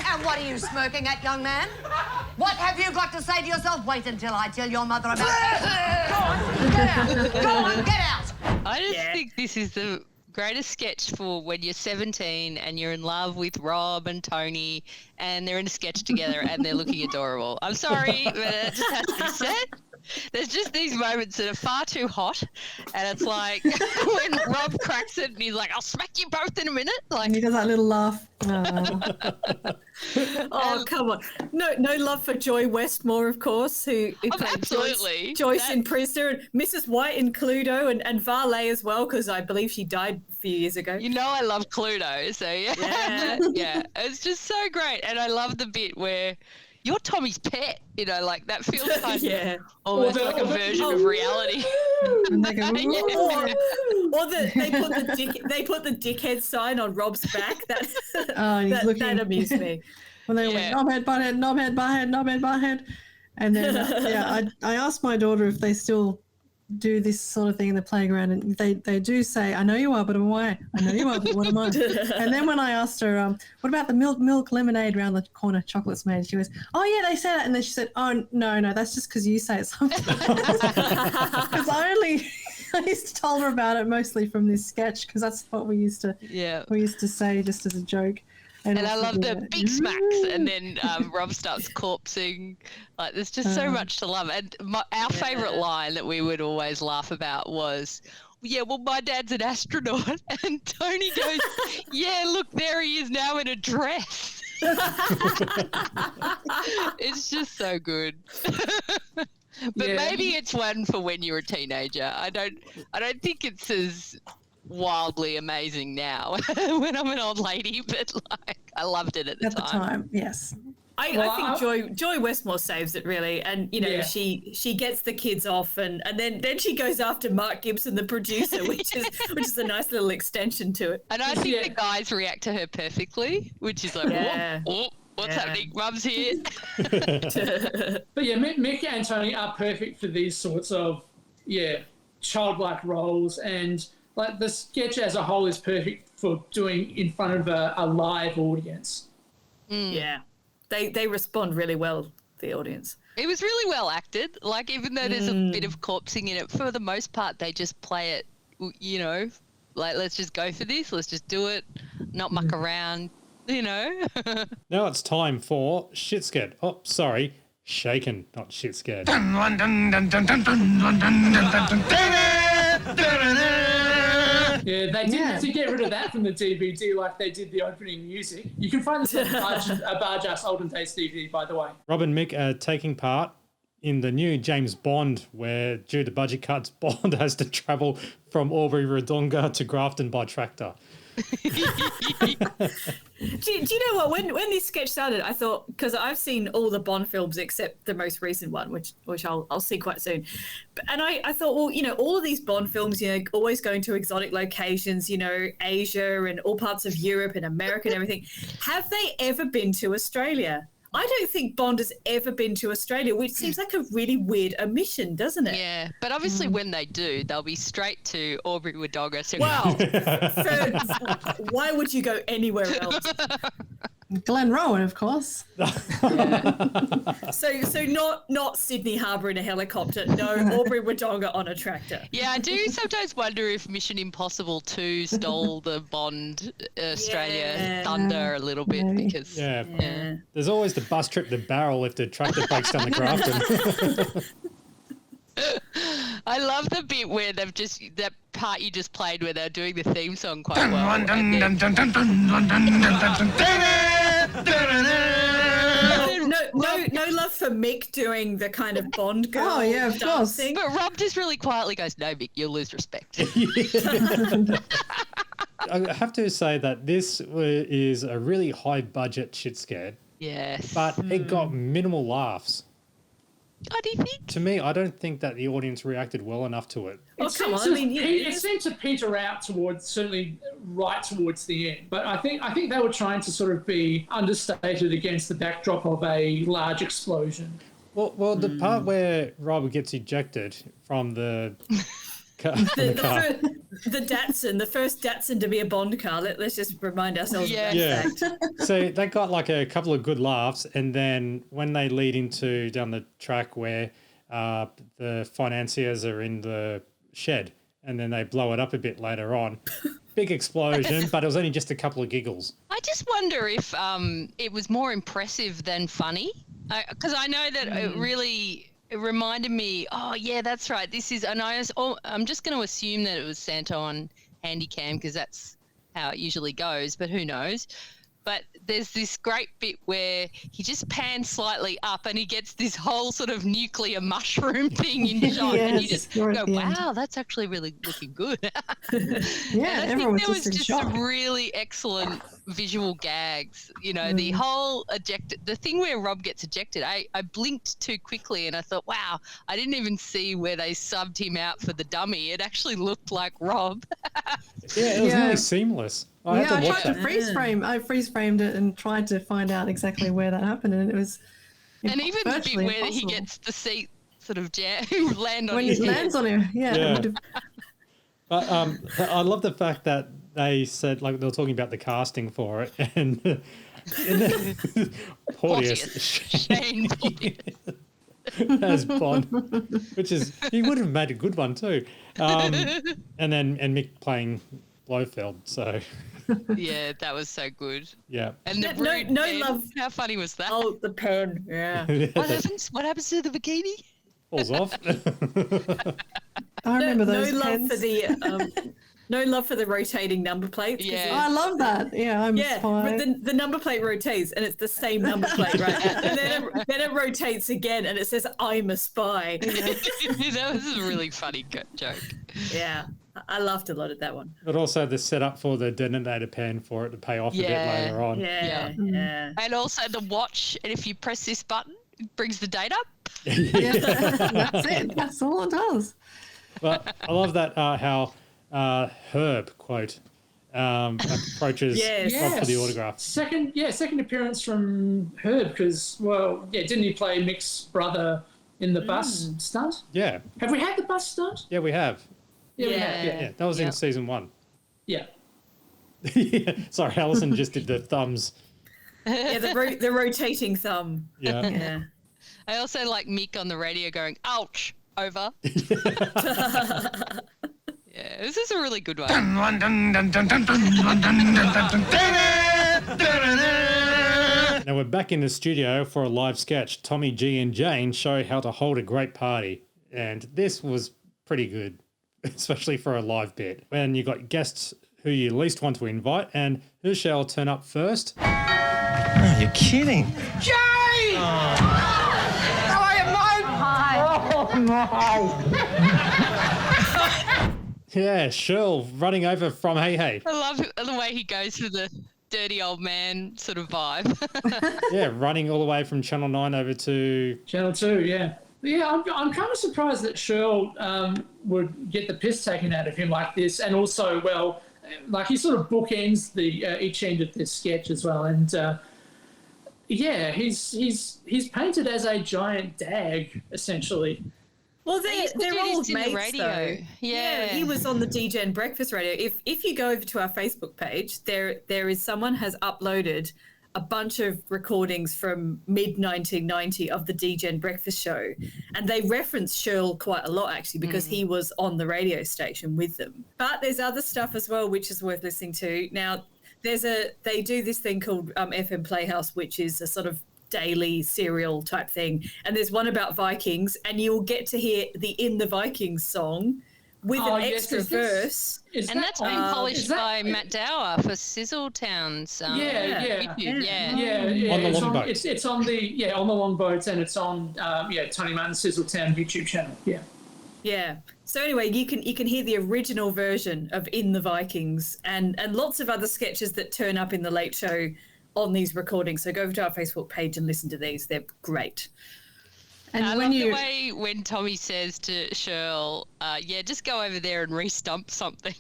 And what are you smirking at, young man? What have you got to say to yourself? Wait until I tell your mother about it. Go on, get out. Go on, get out. I just think this is the greatest sketch for when you're 17 and you're in love with Rob and Tony and they're in a sketch together and they're looking adorable. I'm sorry, but it just has to be said. There's just these moments that are far too hot, and it's like when Rob cracks it and he's like, I'll smack you both in a minute. Like, And he does that little laugh. Oh, come on. No love for Joy Westmore, of course, who played absolutely. Joyce in Prisoner, and Mrs. White in Cluedo, and Varley as well, because I believe she died a few years ago. You know I love Cluedo, so yeah. Yeah, it's just so great. And I love the bit where you're Tommy's pet, you know, like that feels kind of almost like a version of reality. And they go, Or they put the dickhead sign on Rob's back. That and he's looking. that amused me. When they went knobhead, butthead, knobhead, butthead, knobhead, butthead. And then, I asked my daughter if they still do this sort of thing in the playground, and they do say, I know you are, but am I? I know you are, but what am I? And then when I asked her, what about the milk lemonade around the corner, chocolates made? She goes, oh, yeah, they say that. And then she said, oh, no, that's just because you say it sometimes. Because I used to tell her about it mostly from this sketch, because that's what we used to say just as a joke. And I love the big smacks, and then Rob starts corpsing. Like, there's just so much to love. And our favourite line that we would always laugh about was, yeah, well, my dad's an astronaut. And Tony goes, yeah, look, there he is now in a dress. It's just so good. But maybe it's one for when you're a teenager. I don't think it's as wildly amazing now when I'm an old lady, but like I loved it at the time. Yes. I think Joy Westmore saves it really, and you know she gets the kids off, and then she goes after Mark Gibson, the producer, which is a nice little extension to it. And I think the guys react to her perfectly, which is like, what's happening? Mum's here. But yeah, Mick and Tony are perfect for these sorts of childlike roles, and like the sketch as a whole is perfect for doing in front of a live audience. Yeah. They respond really well, the audience. It was really well acted. Like, even though there's a bit of corpsing in it, for the most part, they just play it, you know, like, let's just go for this, let's just do it, not muck around, you know. Now it's time for Shit Scared. Oh, sorry, Shaken, not Shit Scared. Yeah, they did have to get rid of that from the DVD like they did the opening music. You can find this on a Bargear's Olden Days DVD, by the way. Rob and Mick are taking part in the new James Bond, where due to budget cuts, Bond has to travel from Albury Wodonga to Grafton by tractor. Do you know what? When this sketch started, I thought, because I've seen all the Bond films except the most recent one, which I'll see quite soon, and I thought, well, you know, all of these Bond films, you know, always going to exotic locations, you know, Asia and all parts of Europe and America and everything. Have they ever been to Australia? I don't think Bond has ever been to Australia, which seems like a really weird omission, doesn't it? Yeah, but obviously when they do, they'll be straight to Albury Wodonga. So wow. Why would you go anywhere else? Glen Rowan, of course. So not Sydney Harbour in a helicopter. No, Albury Wodonga on a tractor. Yeah, I do sometimes wonder if Mission Impossible 2 stole the Bond Australia thunder a little bit because there's always the bus trip to Barrel if the tractor breaks down the Grafton. I love the bit where that part you just played where they're doing the theme song quite well. No love for Mick doing the kind of Bond girl. Oh yeah, of course. But Rob just really quietly goes, "No, Mick, you'll lose respect." I have to say that this is a really high budget Shit Scared. Yes. But it got minimal laughs. What do you think? To me, I don't think that the audience reacted well enough to it. It seemed to peter out certainly right towards the end. But I think they were trying to sort of be understated against the backdrop of a large explosion. Well, the part where Rob gets ejected from the car, the Datsun, the first Datsun to be a Bond car. Let's just remind ourselves of that fact. So they got like a couple of good laughs, and then when they lead into down the track where the financiers are in the shed, and then they blow it up a bit later on, big explosion, but it was only just a couple of giggles. I just wonder if it was more impressive than funny, because I know that it reminded me, oh yeah, that's right. This is, and I'm just going to assume that it was Santo on Handycam because that's how it usually goes, but who knows? But there's this great bit where he just pans slightly up and he gets this whole sort of nuclear mushroom thing in shot, and you just go, wow, that's actually really looking good. Yeah, and I think there was just some really excellent visual gags. You know, the whole the thing where Rob gets ejected, I blinked too quickly and I thought, wow, I didn't even see where they subbed him out for the dummy. It actually looked like Rob. Yeah, it was really seamless. I tried to freeze frame. I freeze framed it and tried to find out exactly where that happened, and it was. And even the bit where he gets the seat sort of land on when his it head. lands on him, But I love the fact that they said, like, they were talking about the casting for it, and Porteous Shane as Bond, which is, he would have made a good one too. And Mick playing Blofeld, so. Yeah, that was so good. Yeah. And the no pen, love. How funny was that? Oh, the pen. Yeah. What happens to the bikini? Falls off. I remember those no pens. love for the no love for the rotating number plates. Yeah. I love that. Yeah, I'm but the number plate rotates and it's the same number plate, right? And then it rotates again and it says, "I'm a spy." That was a really funny joke. Yeah. I laughed a lot at that one. But also the setup for the detonator pan for it to pay off a bit later on. Yeah. And also the watch, and if you press this button, it brings the date up. That's it. That's all it does. But I love that how Herb, quote, approaches Rob for the autograph. Second appearance from Herb because, didn't he play Mick's brother in the bus stunt? Yeah. Have we had the bus stunt? Yeah, we have. Yeah, we have. Yeah, that was in season 1. Yeah. Sorry, Alison just did the thumbs. Yeah, the rotating thumb. Yeah. I also like Mick on the radio going, "Ouch, over." Yeah, this is a really good one. Now we're back in the studio for a live sketch. Tommy G and Jane show how to hold a great party. And this was pretty good, especially for a live bit. When you got guests who you least want to invite, and who shall turn up first? Oh, you're kidding. Jane! How are you, mate? Hi. Yeah, Shirl running over from Hey Hey. I love the way he goes for the dirty old man sort of vibe. Yeah, running all the way from Channel 9 over to... Channel 2, yeah. Yeah, I'm kind of surprised that Shirl would get the piss taken out of him like this, and also, like he sort of bookends the each end of this sketch as well, and he's painted as a giant dag essentially. Well, they're old mates, radio. though. Yeah, he was on the DGen Breakfast Radio. If you go over to our Facebook page, there is someone has uploaded a bunch of recordings from mid-1990 of the DGen Breakfast Show, and they reference Shirl quite a lot, actually, because he was on the radio station with them. But there's other stuff as well, which is worth listening to. Now, they do this thing called FM Playhouse, which is a sort of daily serial type thing, and there's one about Vikings, and you'll get to hear the In the Vikings song with an extra verse. And that's been polished by Matt Dower for Sizzletown's YouTube. On the longboat. It's on the on the longboats, and it's on Tony Martin's Sizzletown YouTube channel. Yeah. So anyway, you can hear the original version of In the Vikings and lots of other sketches that turn up in the Late Show on these recordings. So go over to our Facebook page and listen to these. They're great. And I when love you the way when Tommy says to Shirl, yeah, just go over there and re-stump something.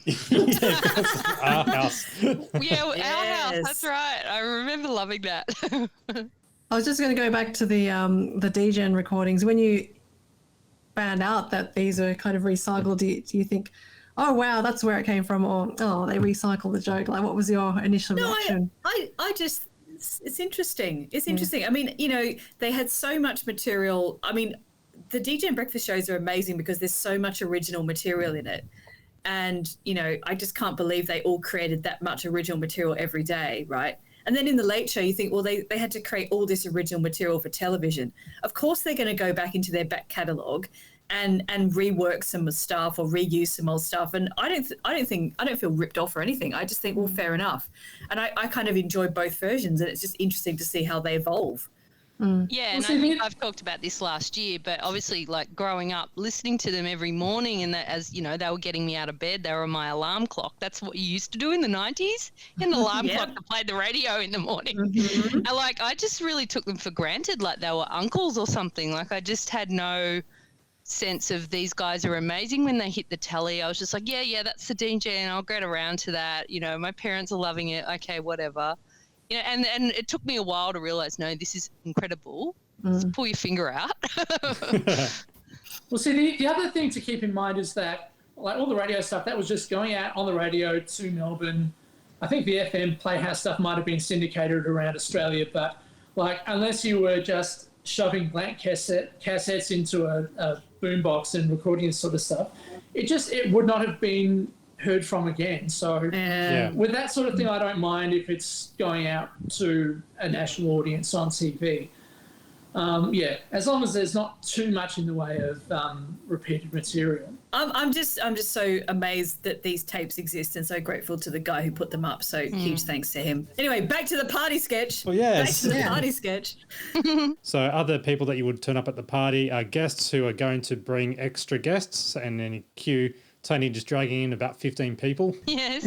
Our house. Yeah, our house. That's right. I remember loving that. I was just going to go back to the DGen recordings. When you found out that these are kind of recycled, do you think, oh wow, that's where it came from, or oh, they recycled the joke? Like, what was your initial reaction? I just, it's interesting. It's interesting. I mean, you know, they had so much material. I mean, the DJ and breakfast shows are amazing because there's so much original material in it. And, you know, I just can't believe they all created that much original material every day, right? And then in the late show, you think, well, they had to create all this original material for television. Of course, they're going to go back into their back catalogue and rework some stuff or reuse some old stuff. And I don't feel ripped off or anything. I just think, well, fair enough. And I kind of enjoy both versions, and it's just interesting to see how they evolve. Yeah, and I think I've talked about this last year, but obviously, like growing up, listening to them every morning, and that, as you know, they were getting me out of bed. They were my alarm clock. That's what you used to do in the 90s. In the alarm clock to play the radio in the morning. And like, I just really took them for granted, like they were uncles or something. Like, I just had no sense of these guys are amazing. When they hit the telly, I was just like, yeah, that's the DJ, and I'll get around to that. You know, my parents are loving it. Okay, whatever. You know, and it took me a while to realise, no, this is incredible. Just pull your finger out. Well, see, the other thing to keep in mind is that, like, all the radio stuff, that was just going out on the radio to Melbourne. I think the FM Playhouse stuff might have been syndicated around Australia, but, like, unless you were just shoving blank cassettes into a boombox and recording this sort of stuff, it would not have been heard from again. So with that sort of thing, I don't mind if it's going out to a national audience on TV. As long as there's not too much in the way of repeated material. I'm just so amazed that these tapes exist, and so grateful to the guy who put them up. So huge thanks to him. Anyway, back to the party sketch. Oh, yes. Back to the party sketch. So other people that you would turn up at the party are guests who are going to bring extra guests, and then cue Tony just dragging in about 15 people. Yes.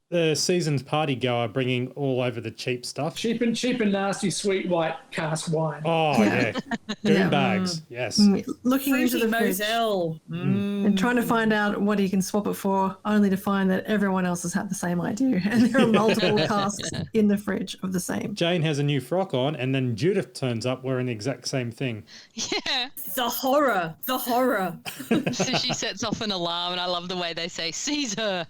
The season's party goer bringing all over the cheap stuff. Cheap and nasty sweet white cask wine. Oh, yeah. Goon bags, yes. Looking into the fridge Moselle. and trying to find out what he can swap it for, only to find that everyone else has had the same idea. And there are multiple casks in the fridge of the same. Jane has a new frock on, and then Judith turns up wearing the exact same thing. Yeah. The horror. So she sets off an alarm, and I love the way they say, Caesar.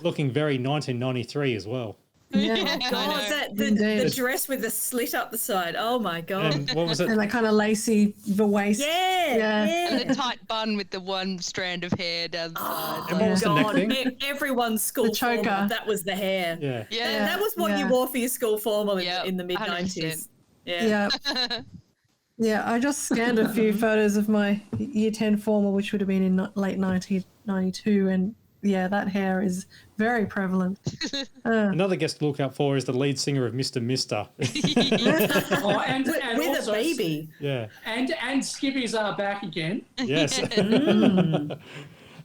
Looking very 1993 as well. Yeah. Oh, God, the dress with the slit up the side. Oh, my God. And what was it? And that kind of lacy, the waist. Yeah. And the tight bun with the one strand of hair down the side. And what was the neck thing? Everyone's school choker. formal, that was the hair. Yeah. That was what you wore for your school formal in the mid-90s. Yeah. Yeah, I just scanned a few photos of my Year 10 formal, which would have been in late 1992, and yeah, that hair is very prevalent. Another guest to look out for is the lead singer of Mr. Mister. and with also, a baby. Yeah. And Skippies are back again. Yes.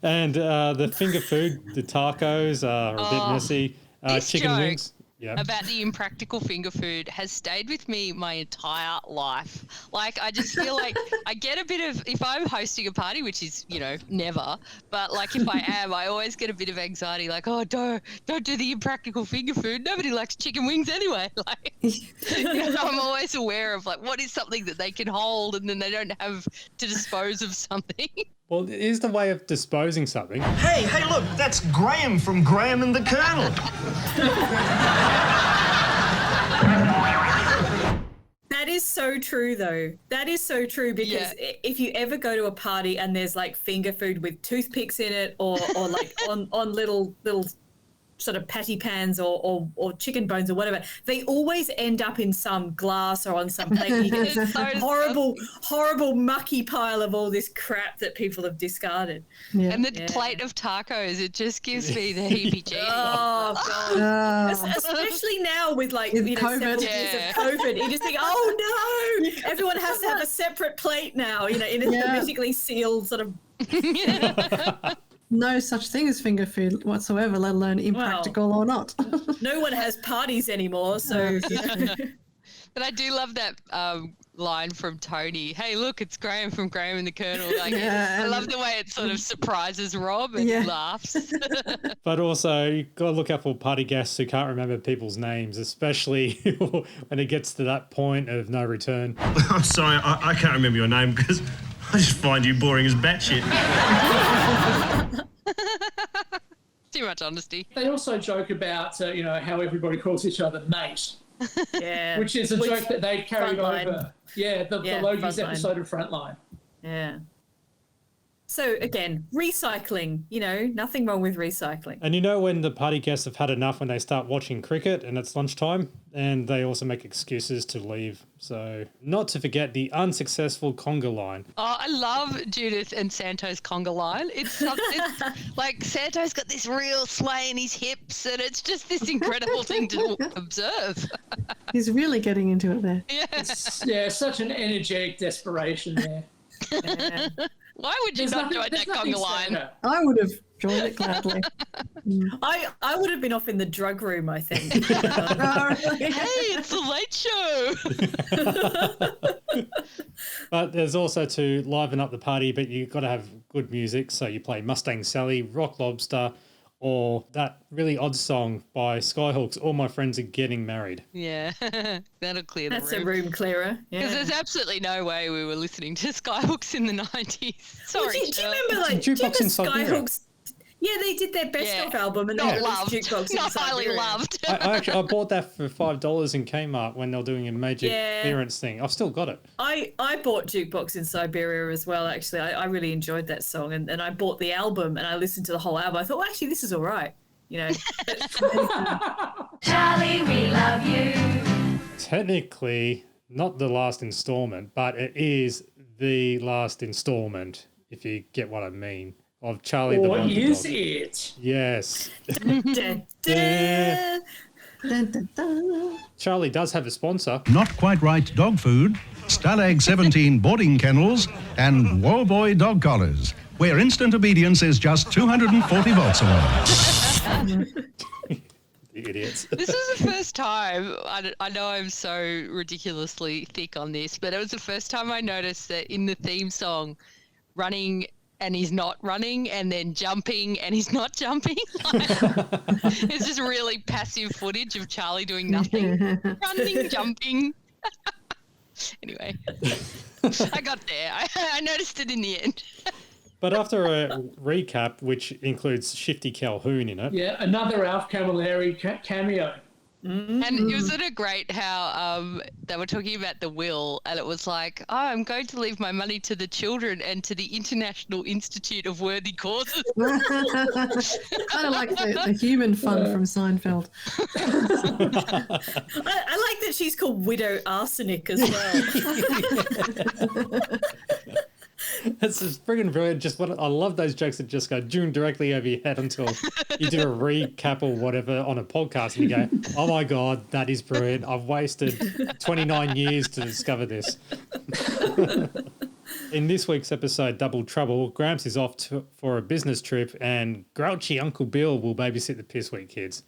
And the finger food, the tacos are a bit messy. Chicken wings. Yeah. About the impractical finger food has stayed with me my entire life. Like, I just feel like I get a bit of, if I'm hosting a party, which is, you know, never, but like if I am, I always get a bit of anxiety, like, oh, don't do the impractical finger food. Nobody likes chicken wings anyway. Like, so I'm always aware of, like, what is something that they can hold and then they don't have to dispose of something. Well, here's the way of disposing something. Hey, look, that's Graham from Graham and the Colonel. That is so true, though. That is so true, because if you ever go to a party and there's like finger food with toothpicks in it, or like on little sort of patty pans or chicken bones or whatever, they always end up in some glass or on some plate. You get this horrible mucky pile of all this crap that people have discarded. Yeah. And the plate of tacos, it just gives me the heebie-jeebies. Oh, God. Especially now with, like, you know, several years of COVID. You just think, oh, no, everyone has to have a separate plate now, you know, in a hermetically sealed sort of... No such thing as finger food whatsoever, let alone impractical or not. No one has parties anymore, so... But I do love that line from Tony. Hey, look, it's Graham from Graham and the Colonel. Like, I love the way it sort of surprises Rob and he laughs. But also, you've got to look out for party guests who can't remember people's names, especially when it gets to that point of no return. I'm sorry, I can't remember your name because I just find you boring as batshit. Too much honesty. They also joke about, how everybody calls each other mate. Yeah. Which is a joke that they carried Frontline. over. Yeah, the Logies Frontline. episode of Frontline. Yeah. So again, recycling, nothing wrong with recycling. And when the party guests have had enough when they start watching cricket and it's lunchtime, and they also make excuses to leave. So not to forget the unsuccessful conga line. Oh, I love Judith and Santo's conga line. It's like Santo's got this real sway in his hips and it's just this incredible thing to observe. He's really getting into it there. Yeah, such an energetic desperation there. Yeah. Why would you not join that conga line? I would have joined it gladly. I would have been off in the drug room, I think. Hey, it's the Late Show. But there's also to liven up the party, but you've got to have good music. So you play Mustang Sally, Rock Lobster, or that really odd song by Skyhawks, All My Friends Are Getting Married. Yeah, that'll clear the room. That's a room clearer. Because Yeah. there's absolutely no way we were listening to Skyhooks in the 90s. Sorry, Well, do you Shirley. remember, Jukebox in Siberia. Skyhooks? Yeah, they did their best of album and Not they loved. released Jukebox in Not highly Siberia. loved. I bought that for $5 in Kmart when they were doing a major Yeah. clearance thing. I've still got it. I bought Jukebox in Siberia as well, actually. I really enjoyed that song. And I bought the album and I listened to the whole album. I thought, well, actually, this is all right. Charlie, we love you. Technically, not the last installment, but it is the last installment, if you get what I mean, of Charlie the Or Wonder is Dog. it? Yes. Dun, dun. Dun, dun, dun. Charlie does have a sponsor. Not Quite Right Dog Food, Stalag 17 Boarding Kennels, and Woe Boy Dog Collars, where instant obedience is just 240 volts away. The idiots. This is the first time, I know I'm so ridiculously thick on this, but it was the first time I noticed that in the theme song, running and he's not running, and then jumping and he's not jumping. It's just really passive footage of Charlie doing nothing. Running, jumping. Anyway, I got there. I noticed it in the end. But after a recap, which includes Shifty Calhoun in it. Yeah, another Alf Camilleri cameo. And wasn't it great how they were talking about the will, and it was like, oh, I'm going to leave my money to the children and to the International Institute of Worthy Causes. Kind of like the human fund from Seinfeld. I like that she's called Widow Arsenic as well. It's just friggin' brilliant. I love those jokes that just go directly over your head until you do a recap or whatever on a podcast and you go, oh my God, that is brilliant. I've wasted 29 years to discover this. In this week's episode, Double Trouble, Gramps is off for a business trip and grouchy Uncle Bill will babysit the Piss Week kids,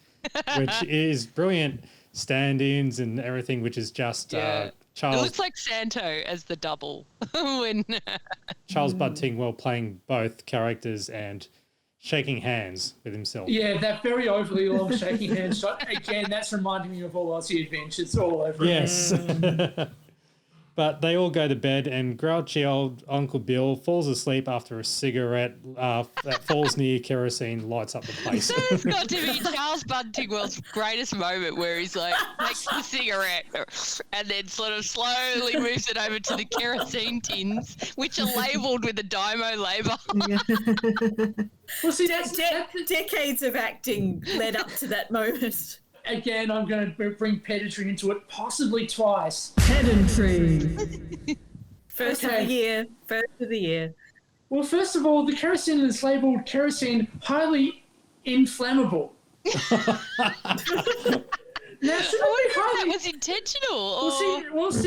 which is brilliant stand-ins and everything, which is just... Charles, it looks like Santo as the double when Charles Bud-Tingwell playing both characters and shaking hands with himself. Yeah, that very overly long shaking hand shot. Again, that's reminding me of all Aussie Adventures all over Yes. again. But they all go to bed and grouchy old Uncle Bill falls asleep after a cigarette that falls near kerosene lights up the place. That's got to be Charles Bud-Tingwell's greatest moment where he's like, takes the cigarette and then sort of slowly moves it over to the kerosene tins, which are labelled with a Dymo label. Well, see, decades of acting led up to that moment. Again, I'm going to bring pedantry into it, possibly twice. Pedantry. First of the year. Well, first of all, the kerosene is labelled kerosene highly inflammable. Now, shouldn't that was intentional.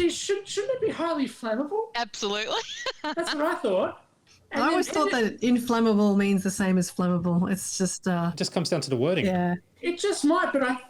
Shouldn't it be highly flammable? Absolutely. That's what I thought. And I always thought that inflammable means the same as flammable. It's just... It just comes down to the wording. Yeah. It just might, but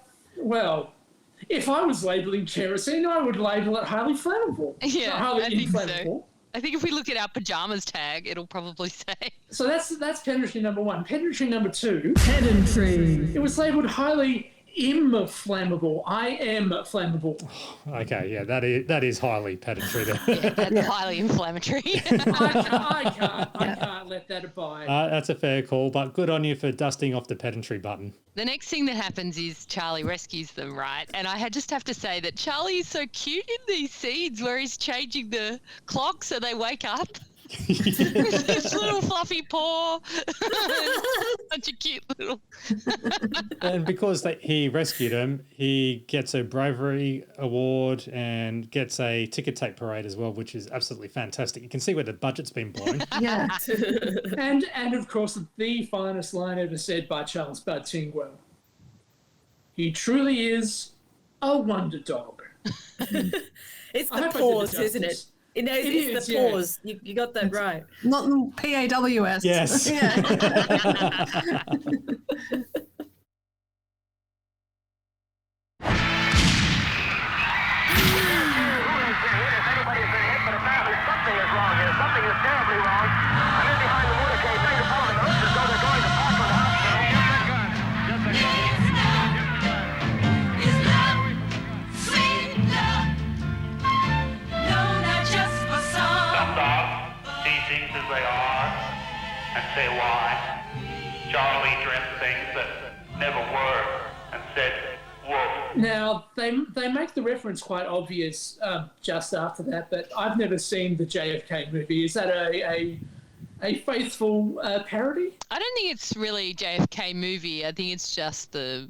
If I was labelling kerosene, I would label it highly flammable. Yeah, Not highly I think inflammable. so. I think if we look at our pajamas tag, it'll probably say. So that's pedantry number 1. Pedantry number 2. Pedantry. It was labelled highly inflammable. I am flammable. Okay, yeah, that is highly pedantry there. Yeah, that's highly inflammatory. I can't let that abide. That's a fair call, but good on you for dusting off the pedantry button. The next thing that happens is Charlie rescues them, right? And I just have to say that Charlie is so cute in these scenes where he's changing the clock so they wake up. With this little fluffy paw. Such a cute little... And because he rescued him, he gets a bravery award and gets a ticker tape parade as well, which is absolutely fantastic. You can see where the budget's been blown. Yeah. and of course, the finest line ever said by Charles Bud Tingwell. He truly is a wonder dog. It's the pause, isn't it? It's the pause. Yeah. You got that right. Not the PAWS. Yes. Yeah. They are and say why. Charlie dreamt things that never were and said wolf. Now, they make the reference quite obvious just after that, but I've never seen the JFK movie. Is that a faithful parody? I don't think it's really JFK movie. I think it's just the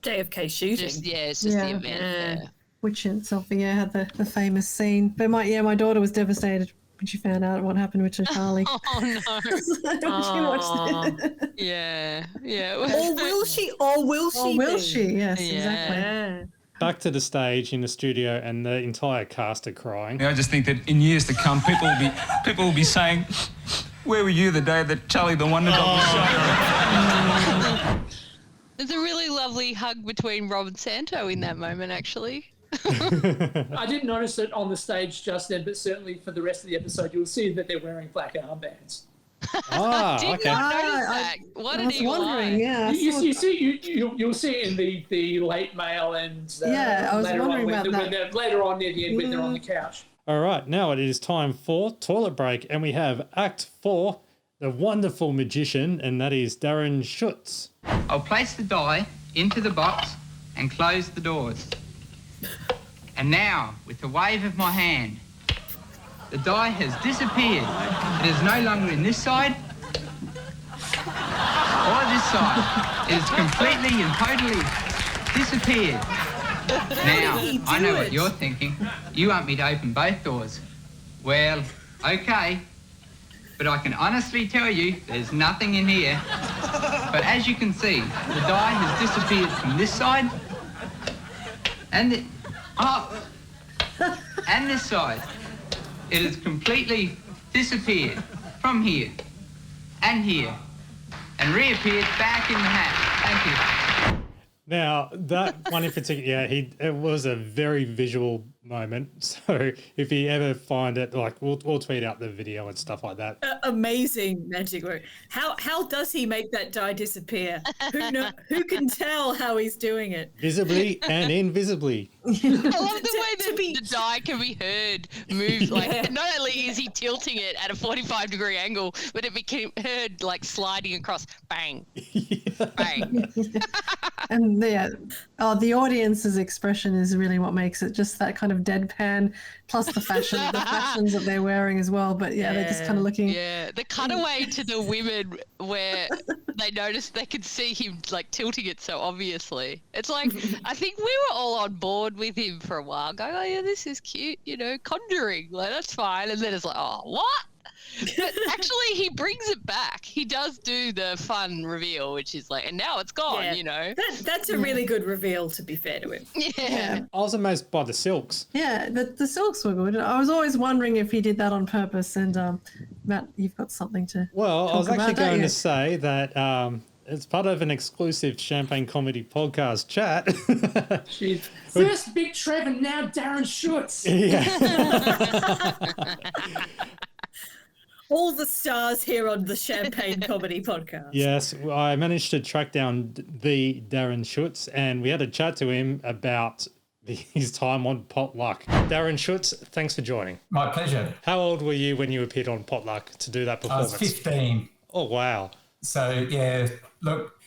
JFK shooting. It's just the event. Yeah. Which in itself, had the famous scene. But my daughter was devastated when she found out what happened with Charlie. Oh no! She watched it. Yeah. Or will she? Or will she? Or will be? she? Yes, Yeah. exactly. Back to the stage in the studio, and the entire cast are crying. I just think that in years to come, people will be saying, "Where were you the day that Charlie the Wonder Dog was shot?" There's a really lovely hug between Rob and Santo in that moment, actually. I didn't notice it on the stage just then, but certainly for the rest of the episode, you'll see that they're wearing black armbands. Ah, Did okay. not notice that. What an eagle eye. Yeah, You'll see it in the late mail and I was later wondering on about that. Later on near the end when they're on the couch. All right, now it is time for toilet break, and we have Act 4, the wonderful magician, and that is Darren Schutz. I'll place the die into the box and close the doors. And now, with a wave of my hand, the die has disappeared. It is no longer in this side or this side. It has completely and totally disappeared. Now, I know what you're thinking. You want me to open both doors. Well, okay. But I can honestly tell you there's nothing in here. But as you can see, the die has disappeared from this side and and this side. It has completely disappeared from here and reappeared back in the hat. Thank you. Now, that one in particular, it was a very visual moment. So if you ever find it, we'll tweet out the video and stuff like that. Amazing magic work. How does he make that die disappear? Who can tell how he's doing it? Visibly and invisibly. I love the way that the die can be heard move. Not only is he tilting it at a 45-degree angle, but it became heard sliding across. Bang. Bang. And the audience's expression is really what makes it, just that kind of deadpan, plus the fashions that they're wearing as well. But they're just kind of looking. Yeah, the cutaway to the women where they noticed they could see him tilting it so obviously. It's I think we were all on board with him for a while, going, "Oh yeah, this is cute, conjuring, that's fine." And then it's oh, what? But actually, he brings it back. He does do the fun reveal, which is and now it's gone, That's a really good reveal, to be fair to him. Yeah. I was amazed by the silks. Yeah, the silks were good. I was always wondering if he did that on purpose. And Matt, you've got something to Well, I was talk actually about, going to say that It's part of an exclusive Champagne Comedy podcast chat. Jeez. First Big Trev and now Darren Schutz. Yeah. All the stars here on the Champagne Comedy podcast. Yes, I managed to track down the Darren Schutz, and we had a chat to him about his time on Potluck. Darren Schutz, thanks for joining. My pleasure. How old were you when you appeared on Potluck to do that performance? I was 15. Oh, wow. So, yeah, look,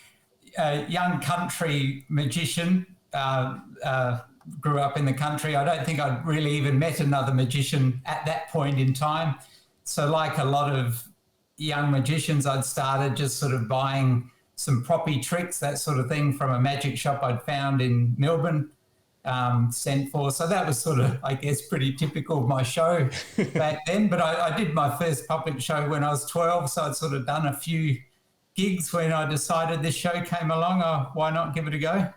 a young country magician, grew up in the country. I don't think I'd really even met another magician at that point in time. So like a lot of young magicians, I'd started just sort of buying some proppy tricks, that sort of thing, from a magic shop I'd found in Melbourne, sent for. So that was sort of, I guess, pretty typical of my show back then. But I did my first puppet show when I was 12, so I'd sort of done a few gigs when I decided this show came along. Why not give it a go?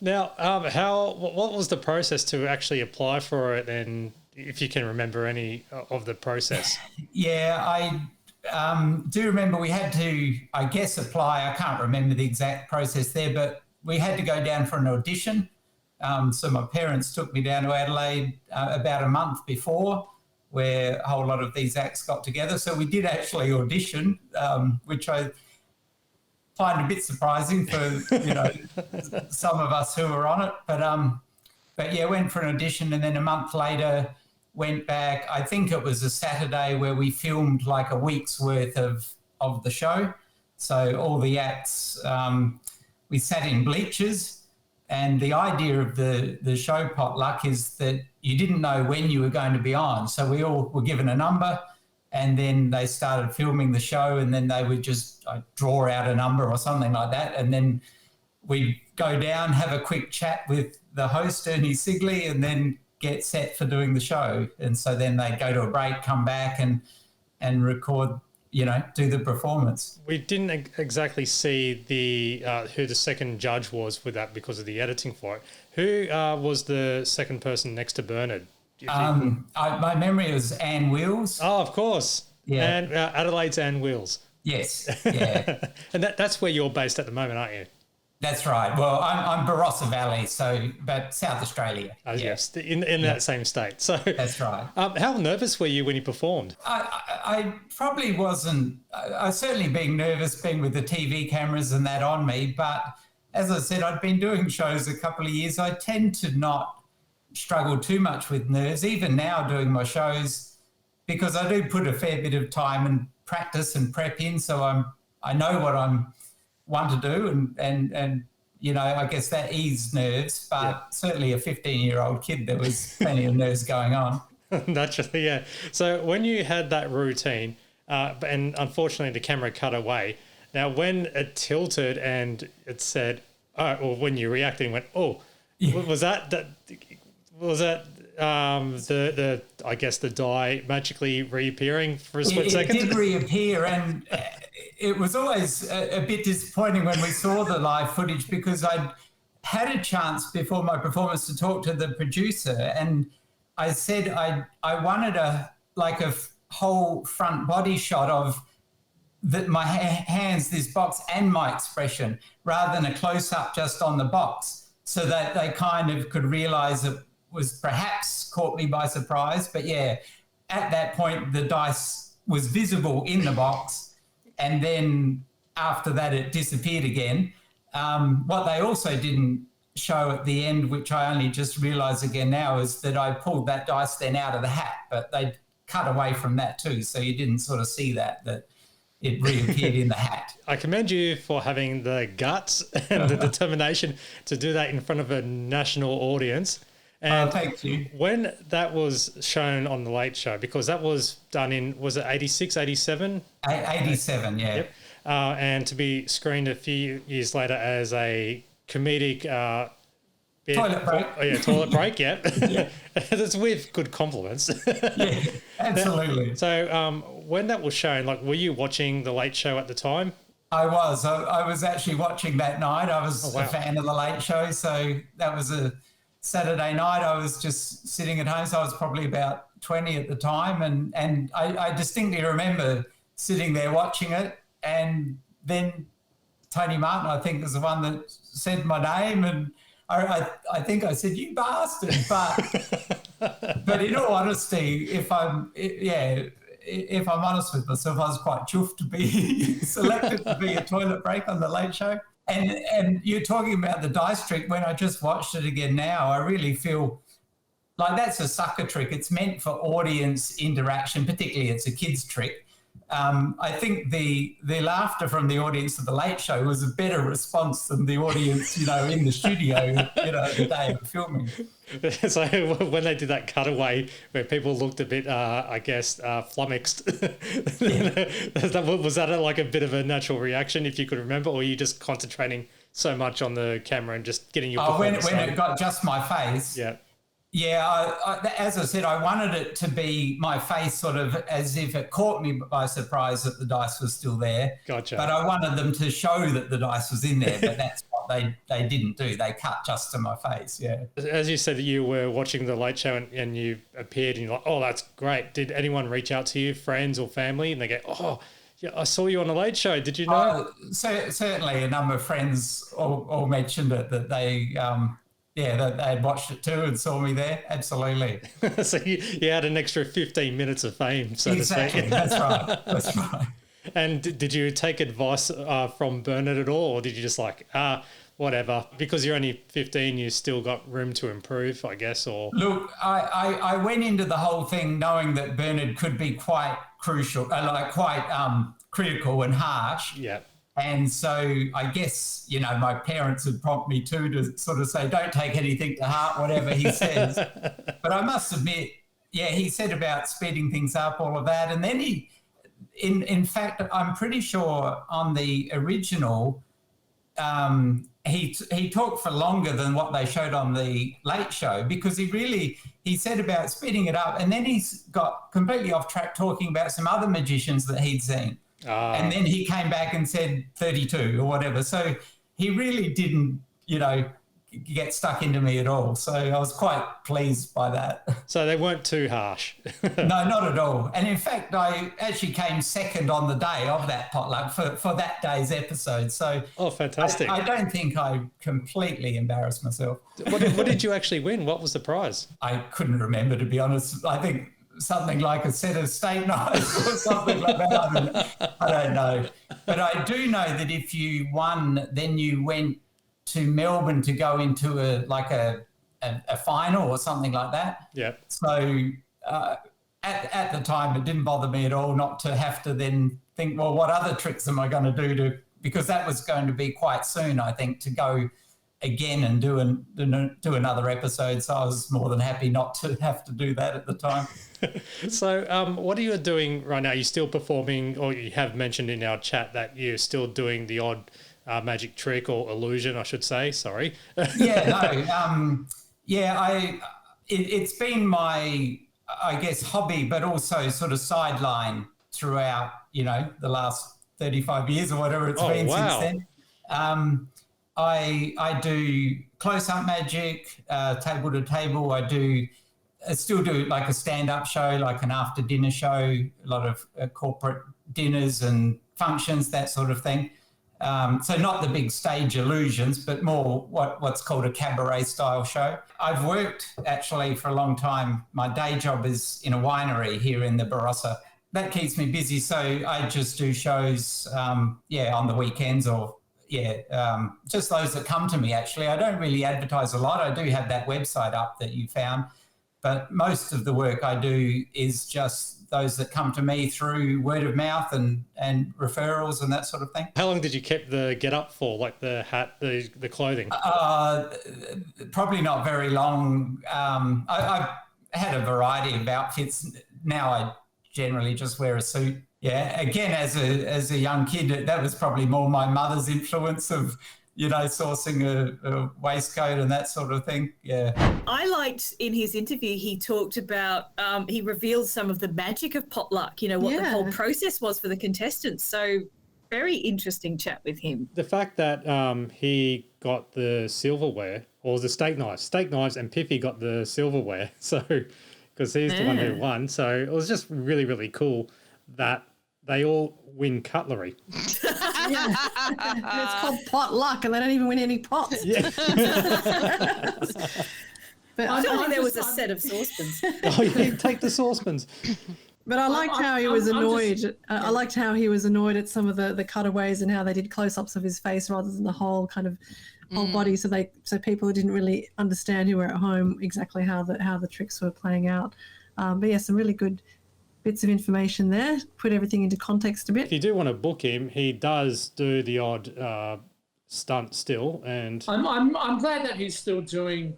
Now, what was the process to actually apply for it, and if you can remember any of the process? Yeah, I do remember we had to, I guess, apply. I can't remember the exact process there, but we had to go down for an audition. So my parents took me down to Adelaide about a month before, where a whole lot of these acts got together. So we did actually audition, which I find a bit surprising for, some of us who were on it. But yeah, went for an audition, and then a month later went back. I think it was a Saturday where we filmed like a week's worth of the show. So all the acts, we sat in bleachers, and the idea of the show Potluck is that you didn't know when you were going to be on. So we all were given a number, and then they started filming the show, and then they would just draw out a number or something like that. And then we'd go down, have a quick chat with the host, Ernie Sigley, and then get set for doing the show. And so then they'd go to a break, come back and record, do the performance. We didn't exactly see who the second judge was with that because of the editing for it. Who was the second person next to Bernard? My memory was Anne Wills. Oh, of course. Yeah. And Adelaide's Anne Wills. Yes, yeah. And that's where you're based at the moment, aren't you? That's right. Well, I'm Barossa Valley, but South Australia. Oh, yeah. Yes, in that same state. So that's right. How nervous were you when you performed? I probably wasn't. I certainly being nervous, being with the TV cameras and that on me. But as I said, I'd been doing shows a couple of years. I tend to not struggle too much with nerves, even now doing my shows, because I do put a fair bit of time and practice and prep in. So I know what I'm want to do, and I guess that eased nerves, but certainly a 15-year-old kid, there was plenty of nerves going on. Naturally, yeah. So when you had that routine, and unfortunately the camera cut away, now when it tilted and it said, or when you reacted and went, was that I guess the die magically reappearing for a split second? It did reappear, and it was always a bit disappointing when we saw the live footage, because I'd had a chance before my performance to talk to the producer, and I said I wanted a whole front body shot of my hands, this box, and my expression, rather than a close-up just on the box, so that they kind of could realise it was perhaps caught me by surprise. But yeah, at that point, the dice was visible in the box, and then after that, it disappeared again. What they also didn't show at the end, which I only just realised again now, is that I pulled that dice then out of the hat, but they cut away from that too, so you didn't sort of see that it reappeared in the hat. I commend you for having the guts and the determination to do that in front of a national audience. And thank you. When that was shown on The Late Show, because that was done in, was it 86, 87? 87, yeah. Yep. And to be screened a few years later as a comedic... toilet break. Oh, yeah, toilet break, yeah. That's with good compliments. Yeah, absolutely. So when that was shown, were you watching The Late Show at the time? I was. I was actually watching that night. I was a fan of The Late Show, so that was a Saturday night. I was just sitting at home, so I was probably about 20 at the time, and I distinctly remember sitting there watching it, and then Tony Martin, I think, is the one that said my name, and I think I said, "You bastard," but in all honesty, if I'm honest with myself, I was quite chuffed to be selected to be a toilet break on the Late Show. And you're talking about the dice trick. When I just watched it again now, I really feel like that's a sucker trick. It's meant for audience interaction, particularly it's a kid's trick. I think the laughter from the audience of the Late Show was a better response than the audience, in the studio, the day of filming. So when they did that cutaway where people looked a bit, flummoxed, was that like a bit of a natural reaction, if you could remember, or were you just concentrating so much on the camera and just getting your performance when it got just my face? Yeah. Yeah, as I said, I wanted it to be my face sort of as if it caught me by surprise that the dice was still there. Gotcha. But I wanted them to show that the dice was in there, but that's what they didn't do. They cut just to my face, yeah. As you said, you were watching the Late Show and you appeared and you're like, oh, that's great. Did anyone reach out to you, friends or family, and they go, oh, yeah, I saw you on the Late Show. Did you know? Certainly a number of friends all mentioned it, that they... that they had watched it too and saw me there. Absolutely. So you had an extra 15 minutes of fame, so to speak. Exactly, that's right. And did you take advice from Bernard at all, or did you just whatever? Because you're only 15, you still got room to improve, I guess, or... Look, I went into the whole thing knowing that Bernard could be quite crucial, quite critical and harsh. Yeah. And so I guess, my parents would prompt me too to sort of say, don't take anything to heart, whatever he says. But I must admit, he said about speeding things up, all of that. And then in fact, I'm pretty sure on the original, he talked for longer than what they showed on the Late Show, because he said about speeding it up. And then he's got completely off track talking about some other magicians that he'd seen. And then he came back and said 32 or whatever. So he really didn't, get stuck into me at all. So I was quite pleased by that. So they weren't too harsh. No, not at all. And in fact, I actually came second on the day of that potluck for that day's episode. So fantastic. I don't think I completely embarrassed myself. What did you actually win? What was the prize? I couldn't remember, to be honest. I think something like a set of steak knives or something like that. I don't know. But I do know that if you won, then you went to Melbourne to go into a final or something like that. Yeah. So at the time, it didn't bother me at all not to have to then think, well, what other tricks am I going to do because that was going to be quite soon, I think, to go again and do another episode. So I was more than happy not to have to do that at the time. So what are you doing right now? Are you still performing, or you have mentioned in our chat that you're still doing the odd magic trick or illusion, I should say, sorry. It's been my, I guess, hobby, but also sort of sideline throughout, the last 35 years or whatever it's been since then. I do close-up magic, table to table. I still do like a stand-up show, like an after-dinner show, a lot of corporate dinners and functions, that sort of thing. So not the big stage illusions, but more what's called a cabaret style show. I've worked actually for a long time. My day job is in a winery here in the Barossa. That keeps me busy. So I just do shows, on the weekends or, just those that come to me, actually. I don't really advertise a lot. I do have that website up that you found, but most of the work I do is just those that come to me through word of mouth and referrals and that sort of thing. How long did you keep the get up for, like the hat, the clothing? Probably not very long. I've had a variety of outfits. Now I generally just wear a suit. Yeah, again, as a young kid, that was probably more my mother's influence of, sourcing a waistcoat and that sort of thing. Yeah. I liked in his interview, he talked about, he revealed some of the magic of potluck, what the whole process was for the contestants. So very interesting chat with him. The fact that he got the silverware, or the steak knives, and Piffy got the silverware. So, because he's the one who won. So it was just really, really cool that they all win cutlery. Yeah. It's called pot luck, and they don't even win any pots. Yeah. But I don't think there was a set of saucepans. Oh, yeah, take the saucepans. But I liked how he was annoyed. I liked how he was annoyed at some of the cutaways and how they did close-ups of his face rather than the whole kind of whole body, so people who didn't really understand who were at home exactly how the tricks were playing out. But yeah, some really good bits of information there. Put everything into context a bit. If you do want to book him, he does do the odd stunt still, and I'm glad that he's still doing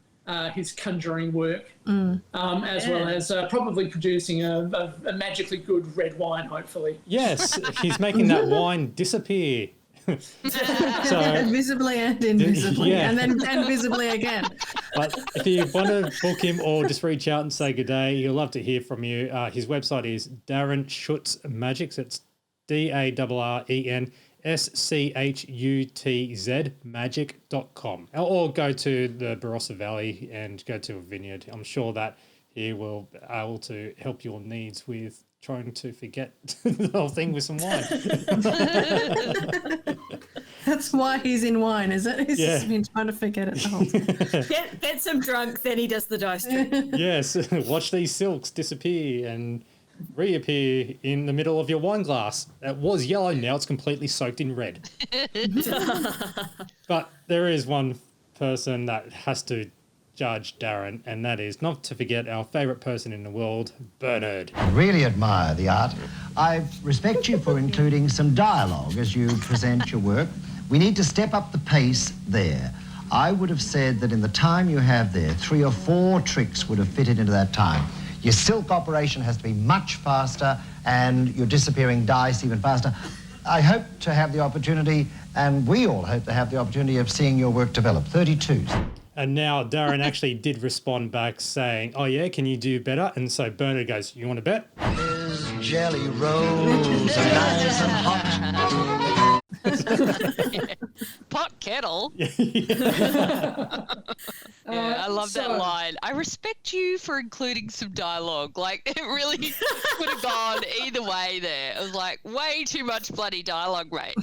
his conjuring work, as well as probably producing a magically good red wine, hopefully. yes, he's making that wine disappear. So, visibly and invisibly, yeah. and then visibly again. But if you want to book him or just reach out and say good day, he'll love to hear from you. His website is Darren Schutz Magics. It's DarrenSchutz magic.com. Or go to the Barossa Valley and go to a vineyard. I'm sure that he will be able to help your needs with trying to forget the whole thing with some wine. That's why he's in wine, is it? He's just been trying to forget it the whole time. Get some drunk, then he does the dice trick. Yes, watch these silks disappear and reappear in the middle of your wine glass. It was yellow, now it's completely soaked in red. But there is one person that has to judge Darren, and that is not to forget our favourite person in the world, Bernard. I really admire the art. I respect you for including some dialogue as you present your work. We need to step up the pace there. I would have said that in the time you have there, 3 or 4 tricks would have fitted into that time. Your silk operation has to be much faster, and your disappearing dice even faster. I hope to have the opportunity, and we all hope to have the opportunity of seeing your work develop. 32s. And now Darren actually did respond back saying, oh yeah, can you do better? And so Bernard goes, you want to bet? Is jelly rolls nice and hot? Pot kettle. Yeah, I love that line. I respect you for including some dialogue. Like, it really could have gone either way there. It was like way too much bloody dialogue, mate.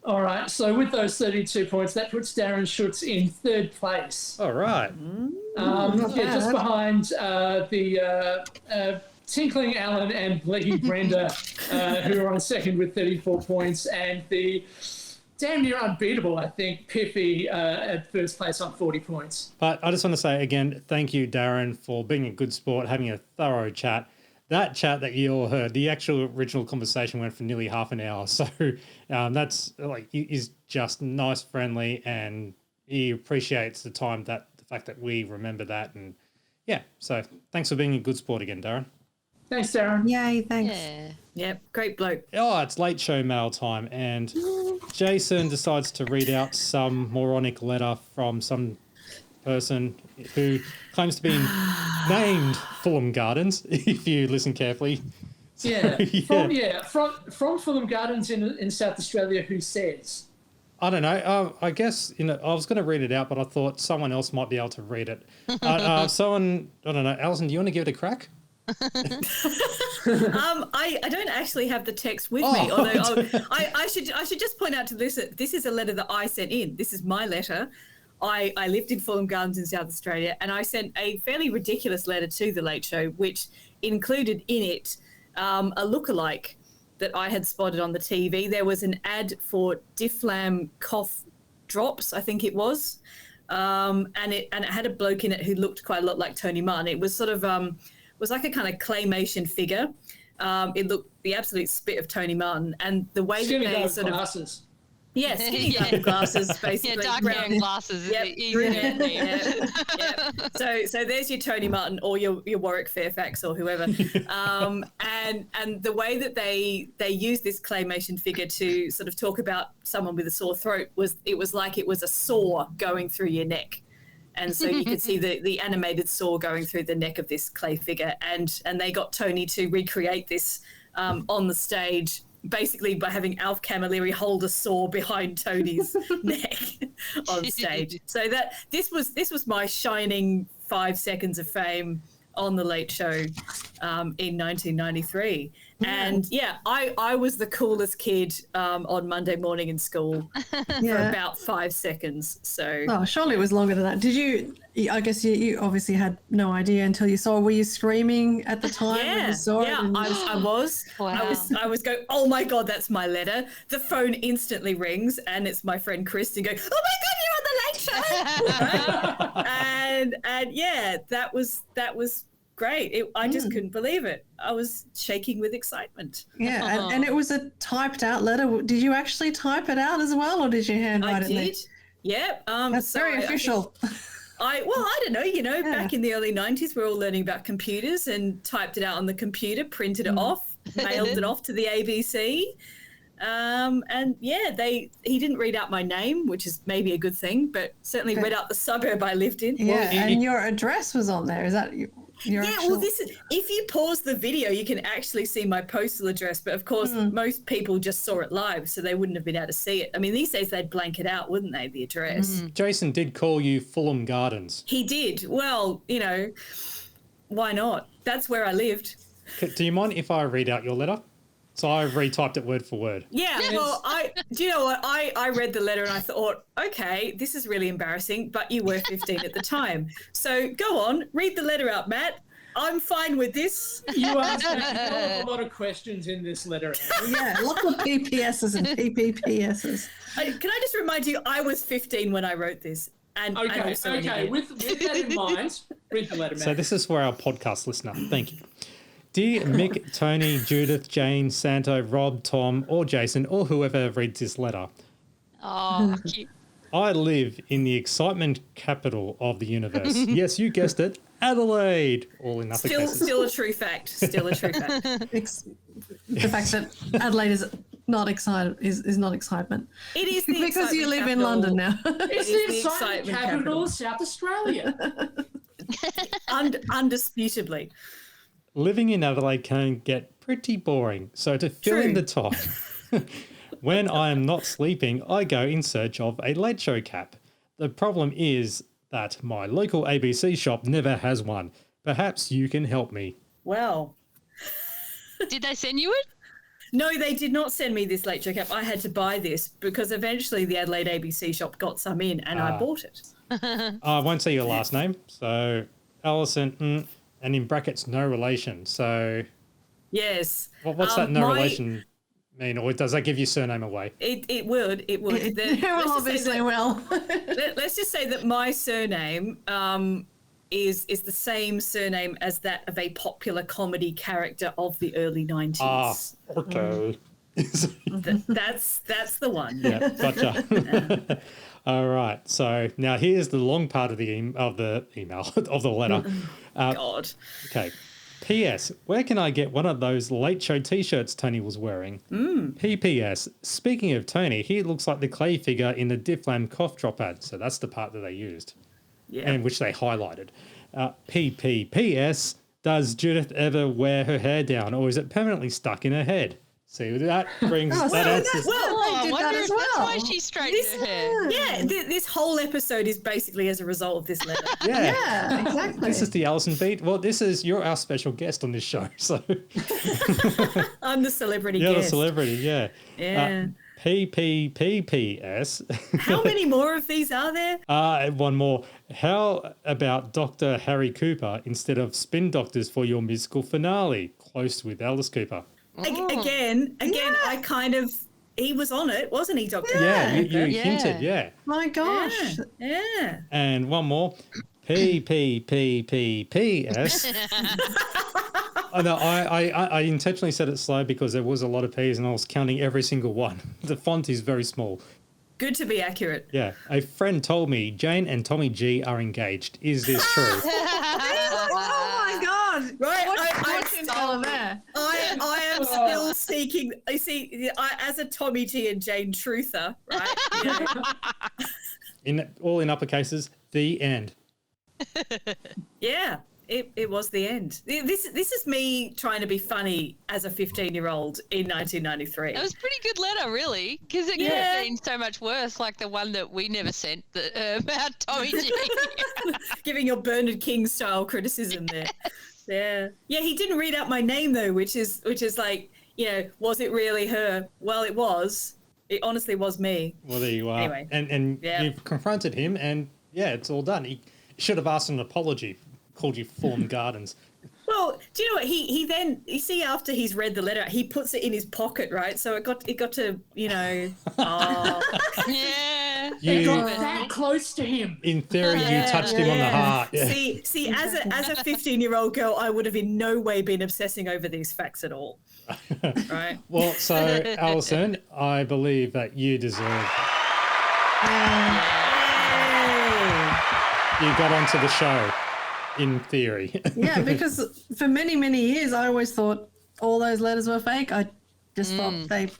All right, so with those 32 points, that puts Darren Schutz in 3rd place. All right. Just behind the Tinkling Alan and Leggy Brenda, who are on 2nd with 34 points, and the damn near unbeatable, I think, Piffy at 1st place on 40 points. But I just want to say again, thank you, Darren, for being a good sport, having a thorough chat. That chat that you all heard, the actual original conversation went for nearly half an hour. So that's like, he's just nice, friendly, and he appreciates the fact that we remember that. And yeah, so thanks for being a good sport again, Darren. Thanks, Darren. Yay, thanks. Yeah. Yep, great bloke. Oh, it's late show mail time, and Jason decides to read out some moronic letter from some person who claims to be named Fulham Gardens, if you listen carefully. So, from Fulham Gardens in South Australia, who says? I don't know. I guess, I was going to read it out, but I thought someone else might be able to read it. Someone, I don't know. Alison, do you want to give it a crack? I don't actually have the text with me, although I should just point out to this is a letter that I sent in. This is my letter. I lived in Fulham Gardens in South Australia, and I sent a fairly ridiculous letter to The Late Show, which included in it a lookalike that I had spotted on the TV. There was an ad for Difflam cough drops, I think it was, and it had a bloke in it who looked quite a lot like Tony Martin. It was sort of was like a kind of claymation figure. It looked the absolute spit of Tony Martin, and the way that they sort glasses. Yes, skinny glasses, basically. Yeah, dark hair and glasses. Yep. So there's your Tony Martin or your Warwick Fairfax or whoever. And the way that they use this claymation figure to sort of talk about someone with a sore throat was like it was a saw going through your neck. And so you could see the animated saw going through the neck of this clay figure. And they got Tony to recreate this on the stage, basically by having Alf Camilleri hold a saw behind Tony's neck on stage. So that this was my shining 5 seconds of fame on The Late Show in 1993. And I was the coolest kid on Monday morning in school for about 5 seconds. So surely it was longer than that. Did you? I guess you obviously had no idea until you saw. Were you screaming at the time when you saw it? I was. Wow. I was going, oh my God, that's my letter. The phone instantly rings, and it's my friend Kristen going, oh my God, you're on The Late Show. Right? And yeah, that was great. I just couldn't believe it. I was shaking with excitement. Yeah, and it was a typed out letter. Did you actually type it out as well, or did you handwrite it? I did. Yep. That's very official. I don't know, back in the early 90s, we were all learning about computers and typed it out on the computer, printed it off, mailed it off to the ABC. He didn't read out my name, which is maybe a good thing, but certainly read out the suburb I lived in. Yeah, and your address was on there. Is that your actual... well, this is, if you pause the video, you can actually see my postal address, but of course, most people just saw it live, so they wouldn't have been able to see it. I mean, these days they'd blank it out, wouldn't they, the address? Jason did call you Fulham Gardens. He did. Well, why not? That's where I lived. Do you mind if I read out your letter? So I retyped it word for word. Yeah, well, do you know what? I read the letter and I thought, okay, this is really embarrassing, but you were 15 at the time. So go on, read the letter out, Matt. I'm fine with this. You asked a lot of questions in this letter. Yeah, lots of PPSs and PPPSs. Can I just remind you, I was 15 when I wrote this. And okay. With that in mind, read the letter, Matt. So this is for our podcast listener. Thank you. Dear Mick, Tony, Judith, Jane, Santo, Rob, Tom, or Jason, or whoever reads this letter. Oh, cute. I live in the excitement capital of the universe. Yes, you guessed it, Adelaide. All in upper cases. Still a true fact. Still a true fact. The fact that Adelaide is not excited is not excitement. It is the because you live in London now. It's the excitement capital of South Australia. Undisputably. Living in Adelaide can get pretty boring. So to fill in the time, when I am not sleeping, I go in search of a Late Show cap. The problem is that my local ABC shop never has one. Perhaps you can help me. Well. Did they send you it? No, they did not send me this Late Show cap. I had to buy this because eventually the Adelaide ABC shop got some in and I bought it. I won't say your last name. So Alison, and in brackets, no relation. So yes. What's that no relation mean? Or does that give your surname away? It would. Obviously will. Let's just say that my surname is the same surname as that of a popular comedy character of the early 90s. Ah, okay. That's the one. Yeah, gotcha. All right. So now here's the long part of the letter. God. Okay. P.S. Where can I get one of those Late Show T-shirts Tony was wearing? P.P.S. Speaking of Tony, he looks like the clay figure in the Difflam cough drop ad. So that's the part that they used, and which they highlighted. P.P.P.S. Does Judith ever wear her hair down, or is it permanently stuck in her head? See, that brings that answers. I wonder if that's why she straightened her hair. Yeah, this whole episode is basically as a result of this letter. Yeah, exactly. This is the Alison beat. Well, you're our special guest on this show, so I'm the celebrity You're guest. the celebrity, yeah. Yeah. P.P.P.P.S. How many more of these are there? One more. How about Dr. Harry Cooper instead of Spin Doctors for your musical finale? Close with Alice Cooper. Again, I kind of... He was on it, wasn't he, Dr. Yeah, you hinted, yeah. My gosh. Yeah. And one more. P.P.P.P.P.S. Oh, no, I intentionally said it slow because there was a lot of P's and I was counting every single one. The font is very small. Good to be accurate. Yeah. A friend told me Jane and Tommy G are engaged. Is this true? Oh my God! Right, I am still seeking. You see, as a Tommy G and Jane truther, right? All in upper cases. The end. Yeah. It was the end. This is me trying to be funny as a 15-year-old in 1993. It was a pretty good letter, really, because it could have been so much worse, like the one that we never sent about Tommy G. Giving your Bernard King style criticism there. Yeah. He didn't read out my name though, which is like, was it really her? Well, it was. It honestly was me. Well, there you are. Anyway, and you've confronted him, and it's all done. He should have asked an apology. Called you Fawn Gardens. Well, do you know what he then? You see, after he's read the letter, he puts it in his pocket, right? So it got to Oh, yeah. It got that close to him. In theory, you touched him on the heart. Yeah. See, as a 15-year-old girl, I would have in no way been obsessing over these facts at all. Right. Well, so Alison, I believe that you deserve. You got onto the show. In theory. Yeah, because for many, many years, I always thought all those letters were fake. I just thought they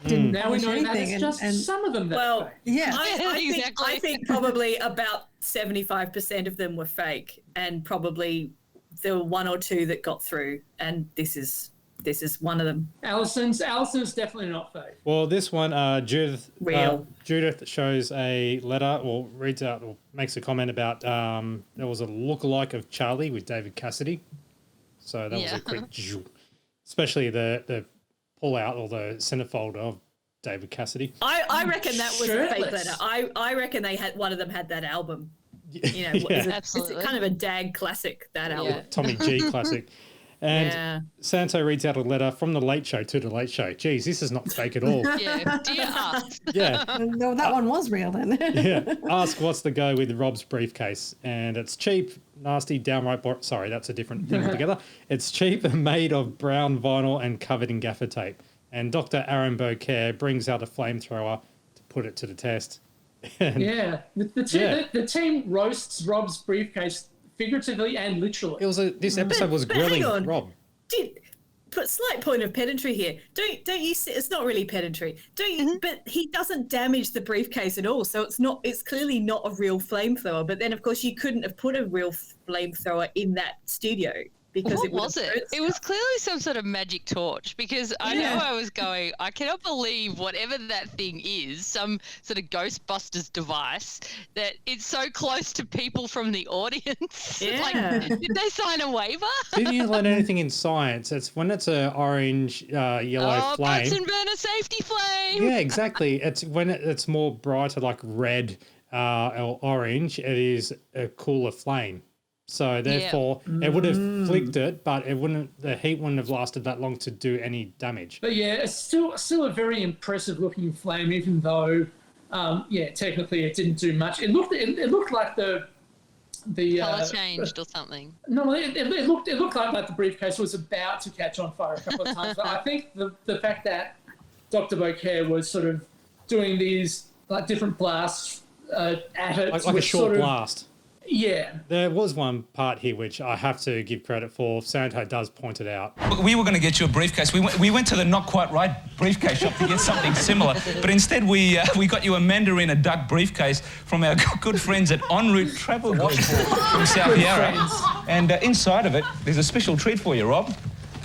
didn't Now we push know that anything. it's just some of them that are fake. Yeah. I think probably about 75% of them were fake, and probably there were one or two that got through, and this is one of them. Alison's definitely not fake. Well, this one, Judith. Real. Judith shows a letter, or reads out, or makes a comment about there was a lookalike of Charlie with David Cassidy. So that was a quick, especially the pull out or the centerfold of David Cassidy. I reckon that was a fake Shirtless. letter. I reckon one of them had that album. Absolutely. It's kind of a DAG classic, that album. Tommy G classic. And Santo reads out a letter from The Late Show to The Late Show. Geez, this is not fake at all. Yeah, dear us. Yeah. No, that one was real then. Yeah. Ask what's the go with Rob's briefcase. And it's cheap, nasty, downright... Sorry, that's a different thing altogether. It's cheap and made of brown vinyl and covered in gaffer tape. And Dr. Aaron Beaucaire brings out a flamethrower to put it to the test. And The team roasts Rob's briefcase figuratively and literally. This episode was grilling Rob. But slight point of pedantry here. Don't you see? It's not really pedantry. Don't you? But he doesn't damage the briefcase at all. So it's clearly not a real flamethrower. But then of course you couldn't have put a real flamethrower in that studio. Because what was it? It was clearly some sort of magic torch, because I know I was going, I cannot believe whatever that thing is, some sort of Ghostbusters device, that it's so close to people from the audience. Yeah. Like, did they sign a waiver? Didn't you learn anything in science? It's when it's an orange, yellow flame. Bunsen burner safety flame. Yeah, exactly. It's when it's more brighter, like red or orange, it is a cooler flame. So therefore, it would have flicked it, but the heat wouldn't have lasted that long to do any damage. But yeah, it's still a very impressive looking flame, even though, technically it didn't do much. It looked like the colour changed or something. No, it looked like the briefcase was about to catch on fire a couple of times. But I think the fact that Dr. Beaucaire was sort of doing these like different blasts at it, like a short blast. Yeah. There was one part here which I have to give credit for. Santo does point it out. We were going to get you a briefcase. We went to the Not Quite Right briefcase shop to get something similar, but instead we got you a Mandarina duck briefcase from our good friends at En Route Travel Group from South Yarra. And inside of it, there's a special treat for you, Rob.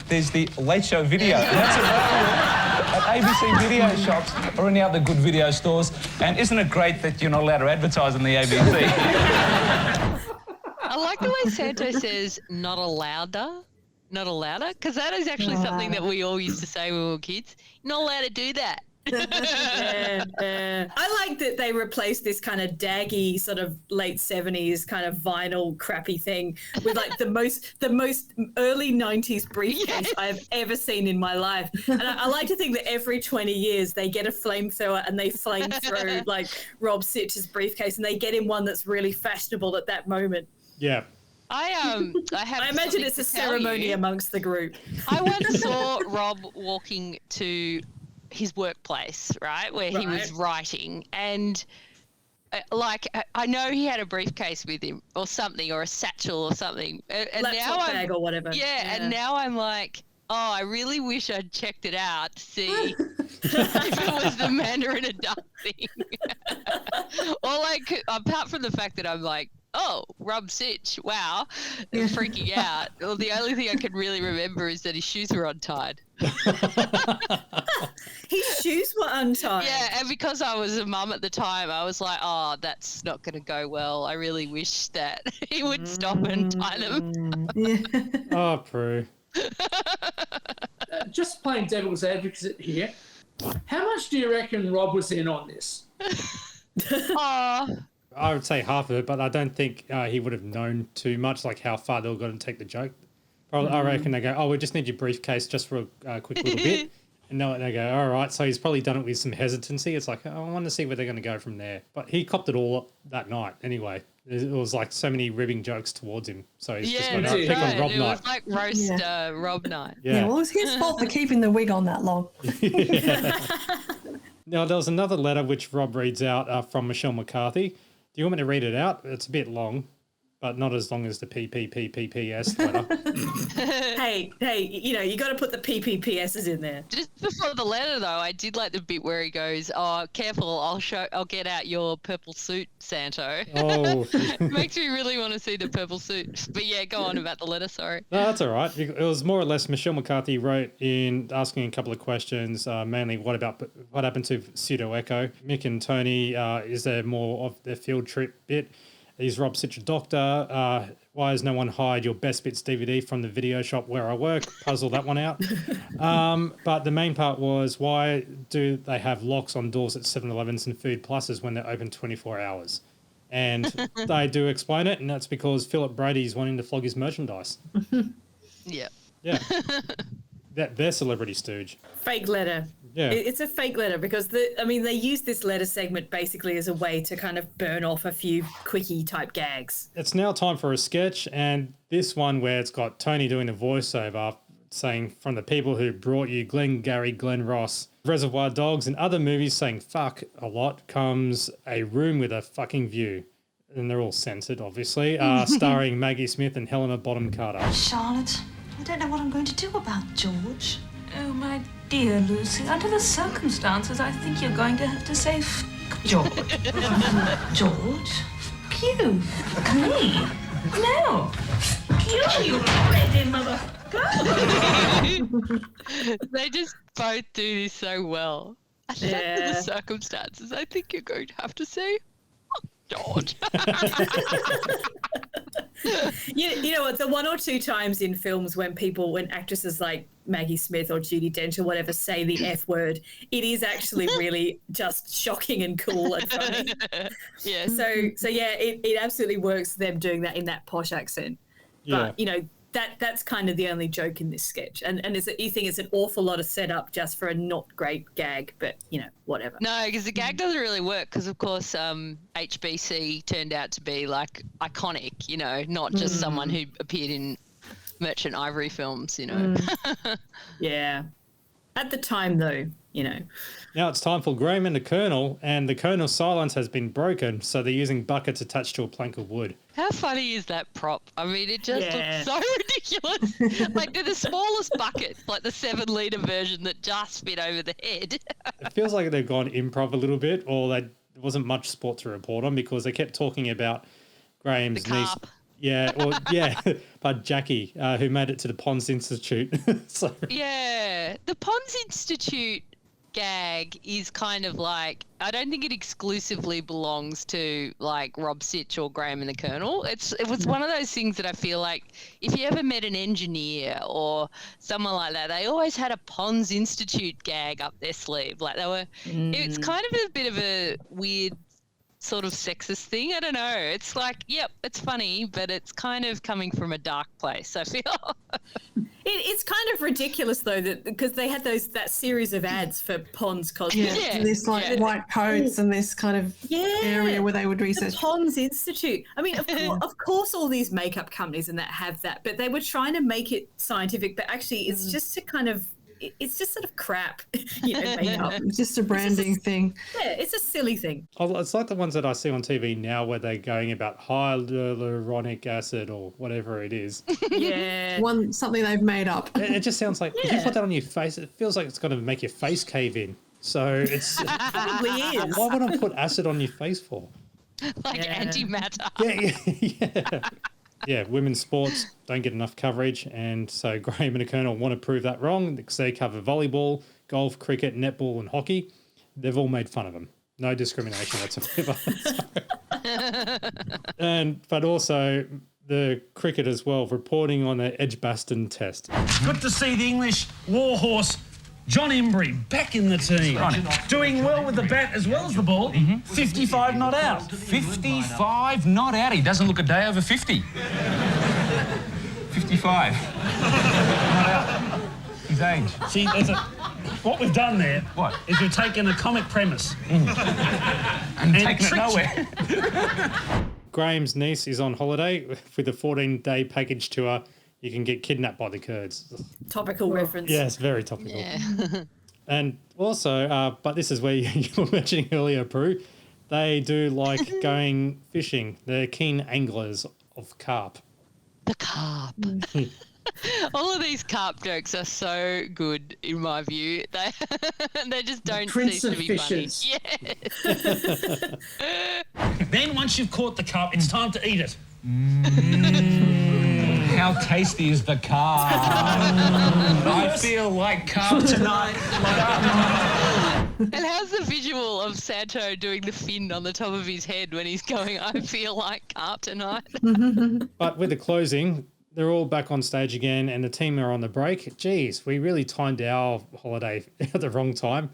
There's the Late Show video. And that's available at ABC video shops or any other good video stores. And isn't it great that you're not allowed to advertise on the ABC? I like the way Santo says not allouder, because that is actually something that we all used to say when we were kids. You're not allowed to do that. I like that they replaced this kind of daggy sort of late 70s kind of vinyl crappy thing with like the most early 90s briefcase I've ever seen in my life. And I like to think that every 20 years they get a flamethrower and they flame through like Rob Sitch's briefcase, and they get him one that's really fashionable at that moment. Yeah. I imagine it's a ceremony amongst the group. I once saw Rob walking to his workplace, right, where he was writing, and I know he had a briefcase with him or something, or a satchel or something, and laptop bag or whatever. Yeah, and now I'm like, oh, I really wish I'd checked it out to see if it was the Mandarin duck thing. Or like, apart from the fact that I'm like, oh, Rob Sitch, wow, and freaking out. Well, the only thing I can really remember is that his shoes were untied. His shoes were untied. Yeah, and because I was a mum at the time, I was like, oh, that's not going to go well. I really wish that he would stop and tie them. Oh, Prue. Just playing devil's advocate here. How much do you reckon Rob was in on this? Oh. I would say half of it, but I don't think he would have known too much, like how far they were going to take the joke. Probably, I reckon they go, oh, we just need your briefcase just for a quick little bit. And they go, all right. So he's probably done it with some hesitancy. It's like, oh, I want to see where they're going to go from there. But he copped it all up that night anyway. It was like so many ribbing jokes towards him. So he's just going to pick on Rob it night. was like roast Rob night. Yeah, well, it was his fault for keeping the wig on that long. Now, there was another letter which Rob reads out from Michelle McCarthy. Do you want me to read it out? It's a bit long, but not as long as the PPPPPS letter. Hey, you got to put the PPPSs in there. Just before the letter, though, I did like the bit where he goes, "Oh, careful! I'll get out your purple suit, Santo." Oh, makes me really want to see the purple suit. But yeah, go on about the letter. Sorry. No, that's all right. It was more or less Michelle McCarthy wrote in asking a couple of questions, mainly what happened to Pseudo Echo. Mick and Tony, is there more of their field trip bit? Is Rob Sitch a doctor? Why has no one hired your Best Bits DVD from the video shop where I work? Puzzle that one out. But the main part was, why do they have locks on doors at 7-Elevens and Food Pluses when they're open 24 hours? And they do explain it, and that's because Philip Brady's wanting to flog his merchandise. Yeah. Yeah. They're celebrity stooge. Fake letter. Yeah. It's a fake letter because they use this letter segment basically as a way to kind of burn off a few quickie type gags. It's now time for a sketch, and this one where it's got Tony doing a voiceover saying, from the people who brought you Glenn, Gary, Glenn Ross, Reservoir Dogs, and other movies saying fuck a lot, comes A Room with a Fucking View. And they're all censored, obviously, starring Maggie Smith and Helena Bonham Carter. Charlotte, I don't know what I'm going to do about George. Oh, my dear Lucy, under the circumstances, I think you're going to have to say George. George? You? Me? No. You ready, mother. They just both do this so well. Under the circumstances, I think you're going to have to say George. You know what? The one or two times in films when actresses like Maggie Smith or Judi Dench or whatever say the F word, it is actually really just shocking and cool and funny. Yeah. So yeah, it absolutely works them doing that in that posh accent. Yeah. But that's kind of the only joke in this sketch, and you think it's an awful lot of setup just for a not great gag, but whatever. No, because the gag doesn't really work because, of course, HBC turned out to be like iconic, not just someone who appeared in Merchant Ivory films, Yeah. At the time, though, Now it's time for Graham and the Colonel, and the Colonel's silence has been broken, so they're using buckets attached to a plank of wood. How funny is that prop? I mean, it just looks so ridiculous. Like, they're the smallest buckets, like the 7-litre version that just fit over the head. It feels like they've gone improv a little bit, or there wasn't much sport to report on because they kept talking about Graham's niece. Yeah, but Jackie, who made it to the Ponds Institute. So. Yeah, the Ponds Institute gag is kind of like, I don't think it exclusively belongs to like Rob Sitch or Graham and the Colonel. It was one of those things that I feel like if you ever met an engineer or someone like that, they always had a Ponds Institute gag up their sleeve. Like it's kind of a bit of a weird sort of sexist thing. I don't know. It's like, yep, it's funny, but it's kind of coming from a dark place, I feel. It's kind of ridiculous though, that because they had that series of ads for Ponds cosmetics. Yeah, this white coats and this kind of area where they would research. The Ponds Institute. I mean, of course, all these makeup companies and that have that, but they were trying to make it scientific. But actually, it's just to kind of. It's just sort of crap, makeup. Just a branding thing. Yeah, it's a silly thing. It's like the ones that I see on TV now where they're going about hyaluronic acid or whatever it is. Yeah. Something they've made up. It just sounds like, if you put that on your face, it feels like it's going to make your face cave in. So it's... It probably is. Why would I put acid on your face for? Like antimatter. Yeah, women's sports don't get enough coverage, and so Graham and O'Connell want to prove that wrong because they cover volleyball, golf, cricket, netball, and hockey. They've all made fun of them. No discrimination whatsoever. But also the cricket as well, reporting on the Edgbaston test. Good to see the English warhorse John Embry back in the team. Doing well with the bat as well as the ball. 55 not out. 55 not out. He doesn't look a day over 50. 55. Not out. His age. See, what we've done there is we've taken a comic premise and taken it nowhere. Graham's niece is on holiday with a 14-day package tour. You can get kidnapped by the Kurds. Topical reference. Yes, very topical. Yeah. And also, but this is where you were mentioning earlier, Prue, they do like going fishing. They're keen anglers of carp. The carp. All of these carp jokes are so good, in my view. They just don't cease to be funny. Yes. Then once you've caught the carp, it's time to eat it. How tasty is the carp? I feel like carp tonight. And how's the visual of Santo doing the fin on the top of his head when he's going, I feel like carp tonight? But with the closing, they're all back on stage again and the team are on the break. Geez, we really timed our holiday at the wrong time.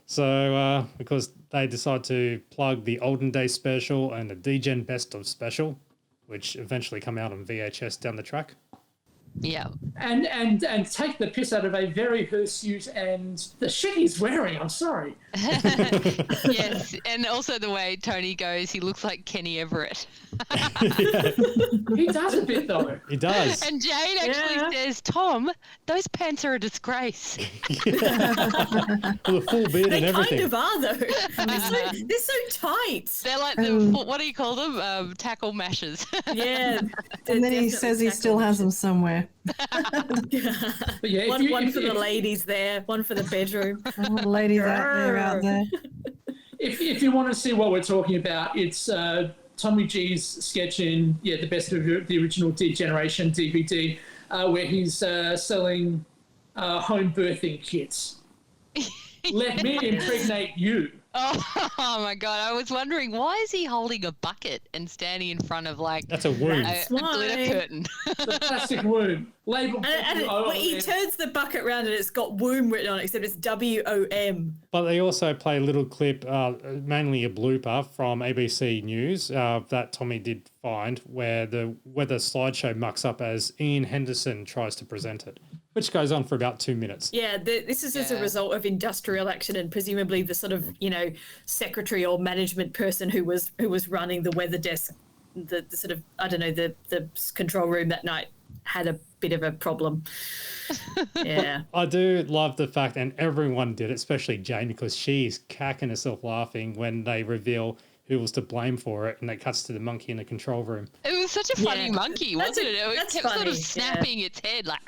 So, because they decide to plug the Olden Days special and the DGen Best of special, which eventually come out on VHS down the track. Yeah. And take the piss out of a very hirsute and the shit he's wearing, I'm sorry. Yes, and also the way Tony goes, he looks like Kenny Everett. He does a bit, though. He does. And Jane actually says, Tom, those pants are a disgrace. With a full beard and everything. They kind of are, though. They're so tight. They're like what do you call them? Tackle mashers. Yeah. And then he says he still has them somewhere. Yeah, one for the ladies there, one for the bedroom. Oh, ladies out there. If you want to see what we're talking about, it's Tommy G's sketch in the Best of the Original Degeneration DVD, where he's selling home birthing kits. Let me impregnate you. Oh my God! I was wondering, why is he holding a bucket and standing in front of like that's a womb, a glitter curtain? The plastic womb labeled. He turns the bucket around and it's got womb written on it, except it's WOM. But they also play a little clip, mainly a blooper from ABC News that Tommy did find, where the weather slideshow mucks up as Ian Henderson tries to present it, which goes on for about 2 minutes. Yeah, this is as a result of industrial action and presumably the sort of, secretary or management person who was running the weather desk, the sort of, I don't know, the control room that night had a bit of a problem. Yeah. I do love the fact, and everyone did, especially Jane, because she's cacking herself laughing when they reveal who was to blame for it, and it cuts to the monkey in the control room. It was such a funny monkey, wasn't it? It kept sort of snapping its head like...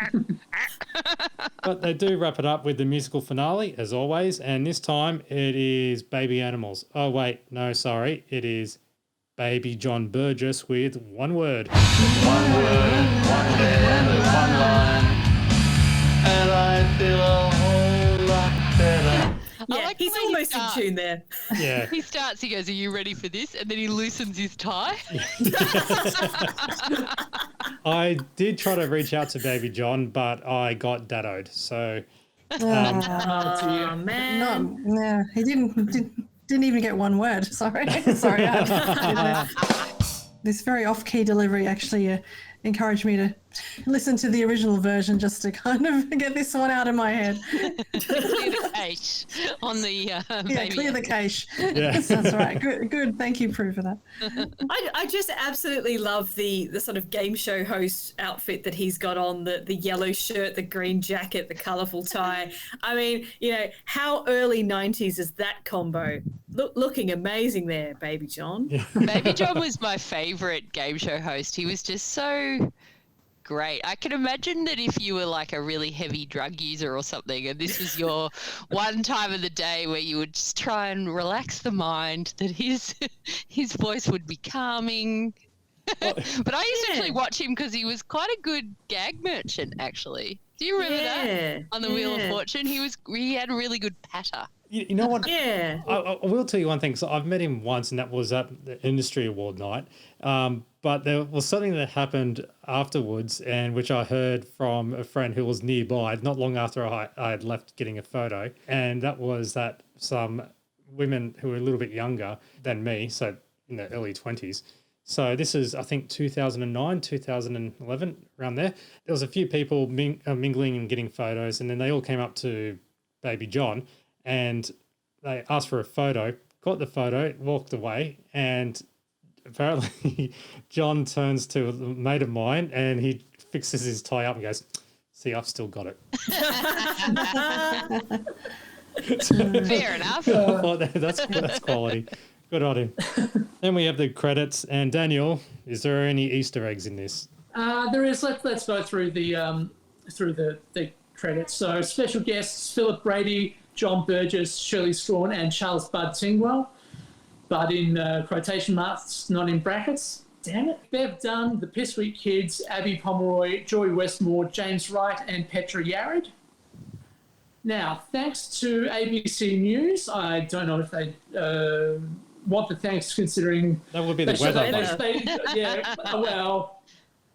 But they do wrap it up with the musical finale, as always, and this time it is Baby Animals. Oh, wait, no, sorry. It is Baby John Burgess with one word. One word, one letter, one line, and I feel a whole lot better. Yeah, he's almost in tune there. Yeah. He starts, he goes, are you ready for this? And then he loosens his tie. I did try to reach out to Baby John, but I got daddoed. So, oh man. No, he didn't even get one word. Sorry. This very off-key delivery actually encouraged me to listen to the original version just to kind of get this one out of my head. Clear the cache on the baby. Clear the cache. Yes. That's right. Good. Thank you, Prue, for that. I just absolutely love the sort of game show host outfit that he's got on, the yellow shirt, the green jacket, the colourful tie. I mean, how early 90s is that combo? Looking amazing there, Baby John. Baby John was my favourite game show host. He was just so great. I can imagine that if you were like a really heavy drug user or something, and this was your one time of the day where you would just try and relax the mind, that his voice would be calming. But I used to actually watch him because he was quite a good gag merchant, actually. Do you remember that on the Wheel of Fortune? He had a really good patter. You know what? Yeah. I will tell you one thing. So I've met him once, and that was at the Industry Award night. But there was something that happened afterwards, and which I heard from a friend who was nearby not long after I had left getting a photo. And that was that some women who were a little bit younger than me, so in their early 20s. So this is, I think, 2009, 2011, around there. There was a few people mingling and getting photos, and then they all came up to Baby John, and they asked for a photo, got the photo, walked away, and apparently John turns to a mate of mine and he fixes his tie up and goes, "See, I've still got it." Fair enough. That's quality. Good on him. Then we have the credits. And Daniel, is there any Easter eggs in this? There is. Let's go through the credits. So special guests: Philip Brady, John Burgess, Shirley Strawn, and Charles Bud Tingwell. Bud in quotation marks, not in brackets. Damn it. Bev Dunn, the Pissweek Kids, Abby Pomeroy, Joy Westmore, James Wright, and Petra Yared. Now, thanks to ABC News, I don't know if they want the thanks, considering that would be the weather. Yeah, well,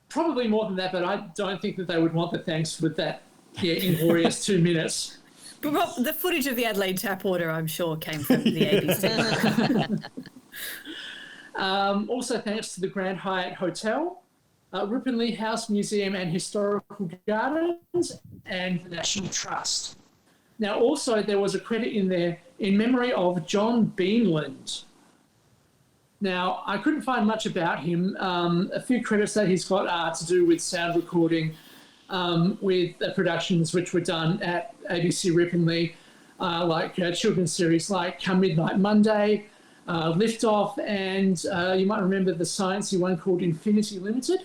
probably more than that, but I don't think that they would want the thanks with that inglorious 2 minutes. But the footage of the Adelaide tap order, I'm sure, came from the ABC. Also, thanks to the Grand Hyatt Hotel, Ripponlea House Museum and Historical Gardens, and the National Trust. Now, also, there was a credit in there in memory of John Beanland. Now, I couldn't find much about him. A few credits that he's got are to do with sound recording, with productions which were done at ABC Ripponlea, like children's series like Come Midnight Monday, Liftoff, and you might remember the sciencey one called Infinity Limited.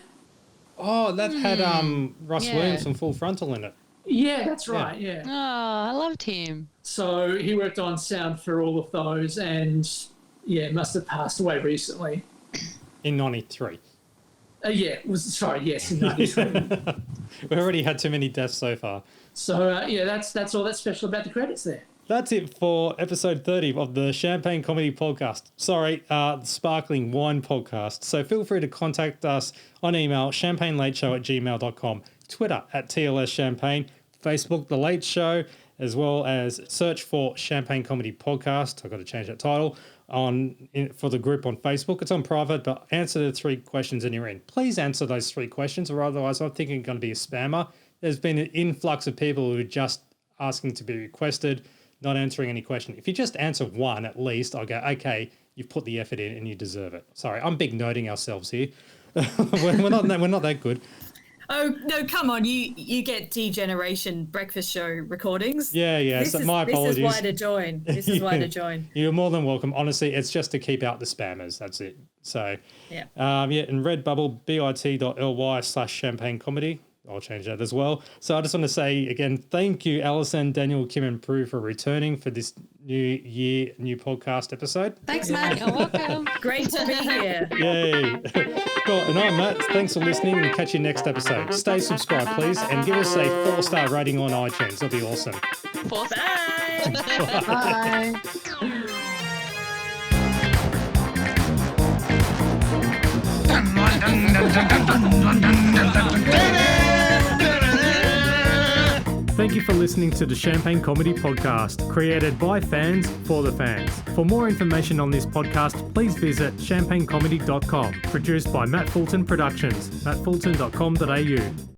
Oh, that had Russ Williams from Full Frontal in it. Yeah, that's right, yeah. Oh, I loved him. So he worked on sound for all of those and, must have passed away recently. In 93. Yes, in 93. We already had too many deaths so far. So, that's all that's special about the credits there. That's it for episode 30 of the Champagne Comedy Podcast. The Sparkling Wine Podcast. So feel free to contact us on email, champagnelateshow@gmail.com, Twitter @TLSChampagne, Facebook The Late Show, as well as search for Champagne Comedy Podcast. I've got to change that title for the group on Facebook. It's on private, but answer the 3 questions and you're in. Please answer those 3 questions, or otherwise I'm thinking you're going to be a spammer. There's been an influx of people who are just asking to be requested, not answering any question. If you just answer one at least, I'll go, okay, you've put the effort in and you deserve it. Sorry, I'm big noting ourselves here. we're not that good. Oh, no, come on. You get D-Generation breakfast show recordings. Yeah. My apologies. This is why to join. This is why to join. You're more than welcome. Honestly, it's just to keep out the spammers. That's it. So, yeah. And Redbubble, bit.ly/champagne comedy. I'll change that as well. So I just want to say again, thank you, Alison, Daniel, Kim, and Prue for returning for this new podcast episode. Thanks, Matt. You're welcome. Great to be here. Yay. Cool. And I'm Matt. Thanks for listening, and catch you next episode. Stay subscribed, please, and give us a 4-star rating on iTunes. That'll be awesome. 4 Bye. Bye. Thank you for listening to the Champagne Comedy Podcast, created by fans for the fans. For more information on this podcast, please visit champagnecomedy.com. Produced by Matt Fulton Productions, mattfulton.com.au.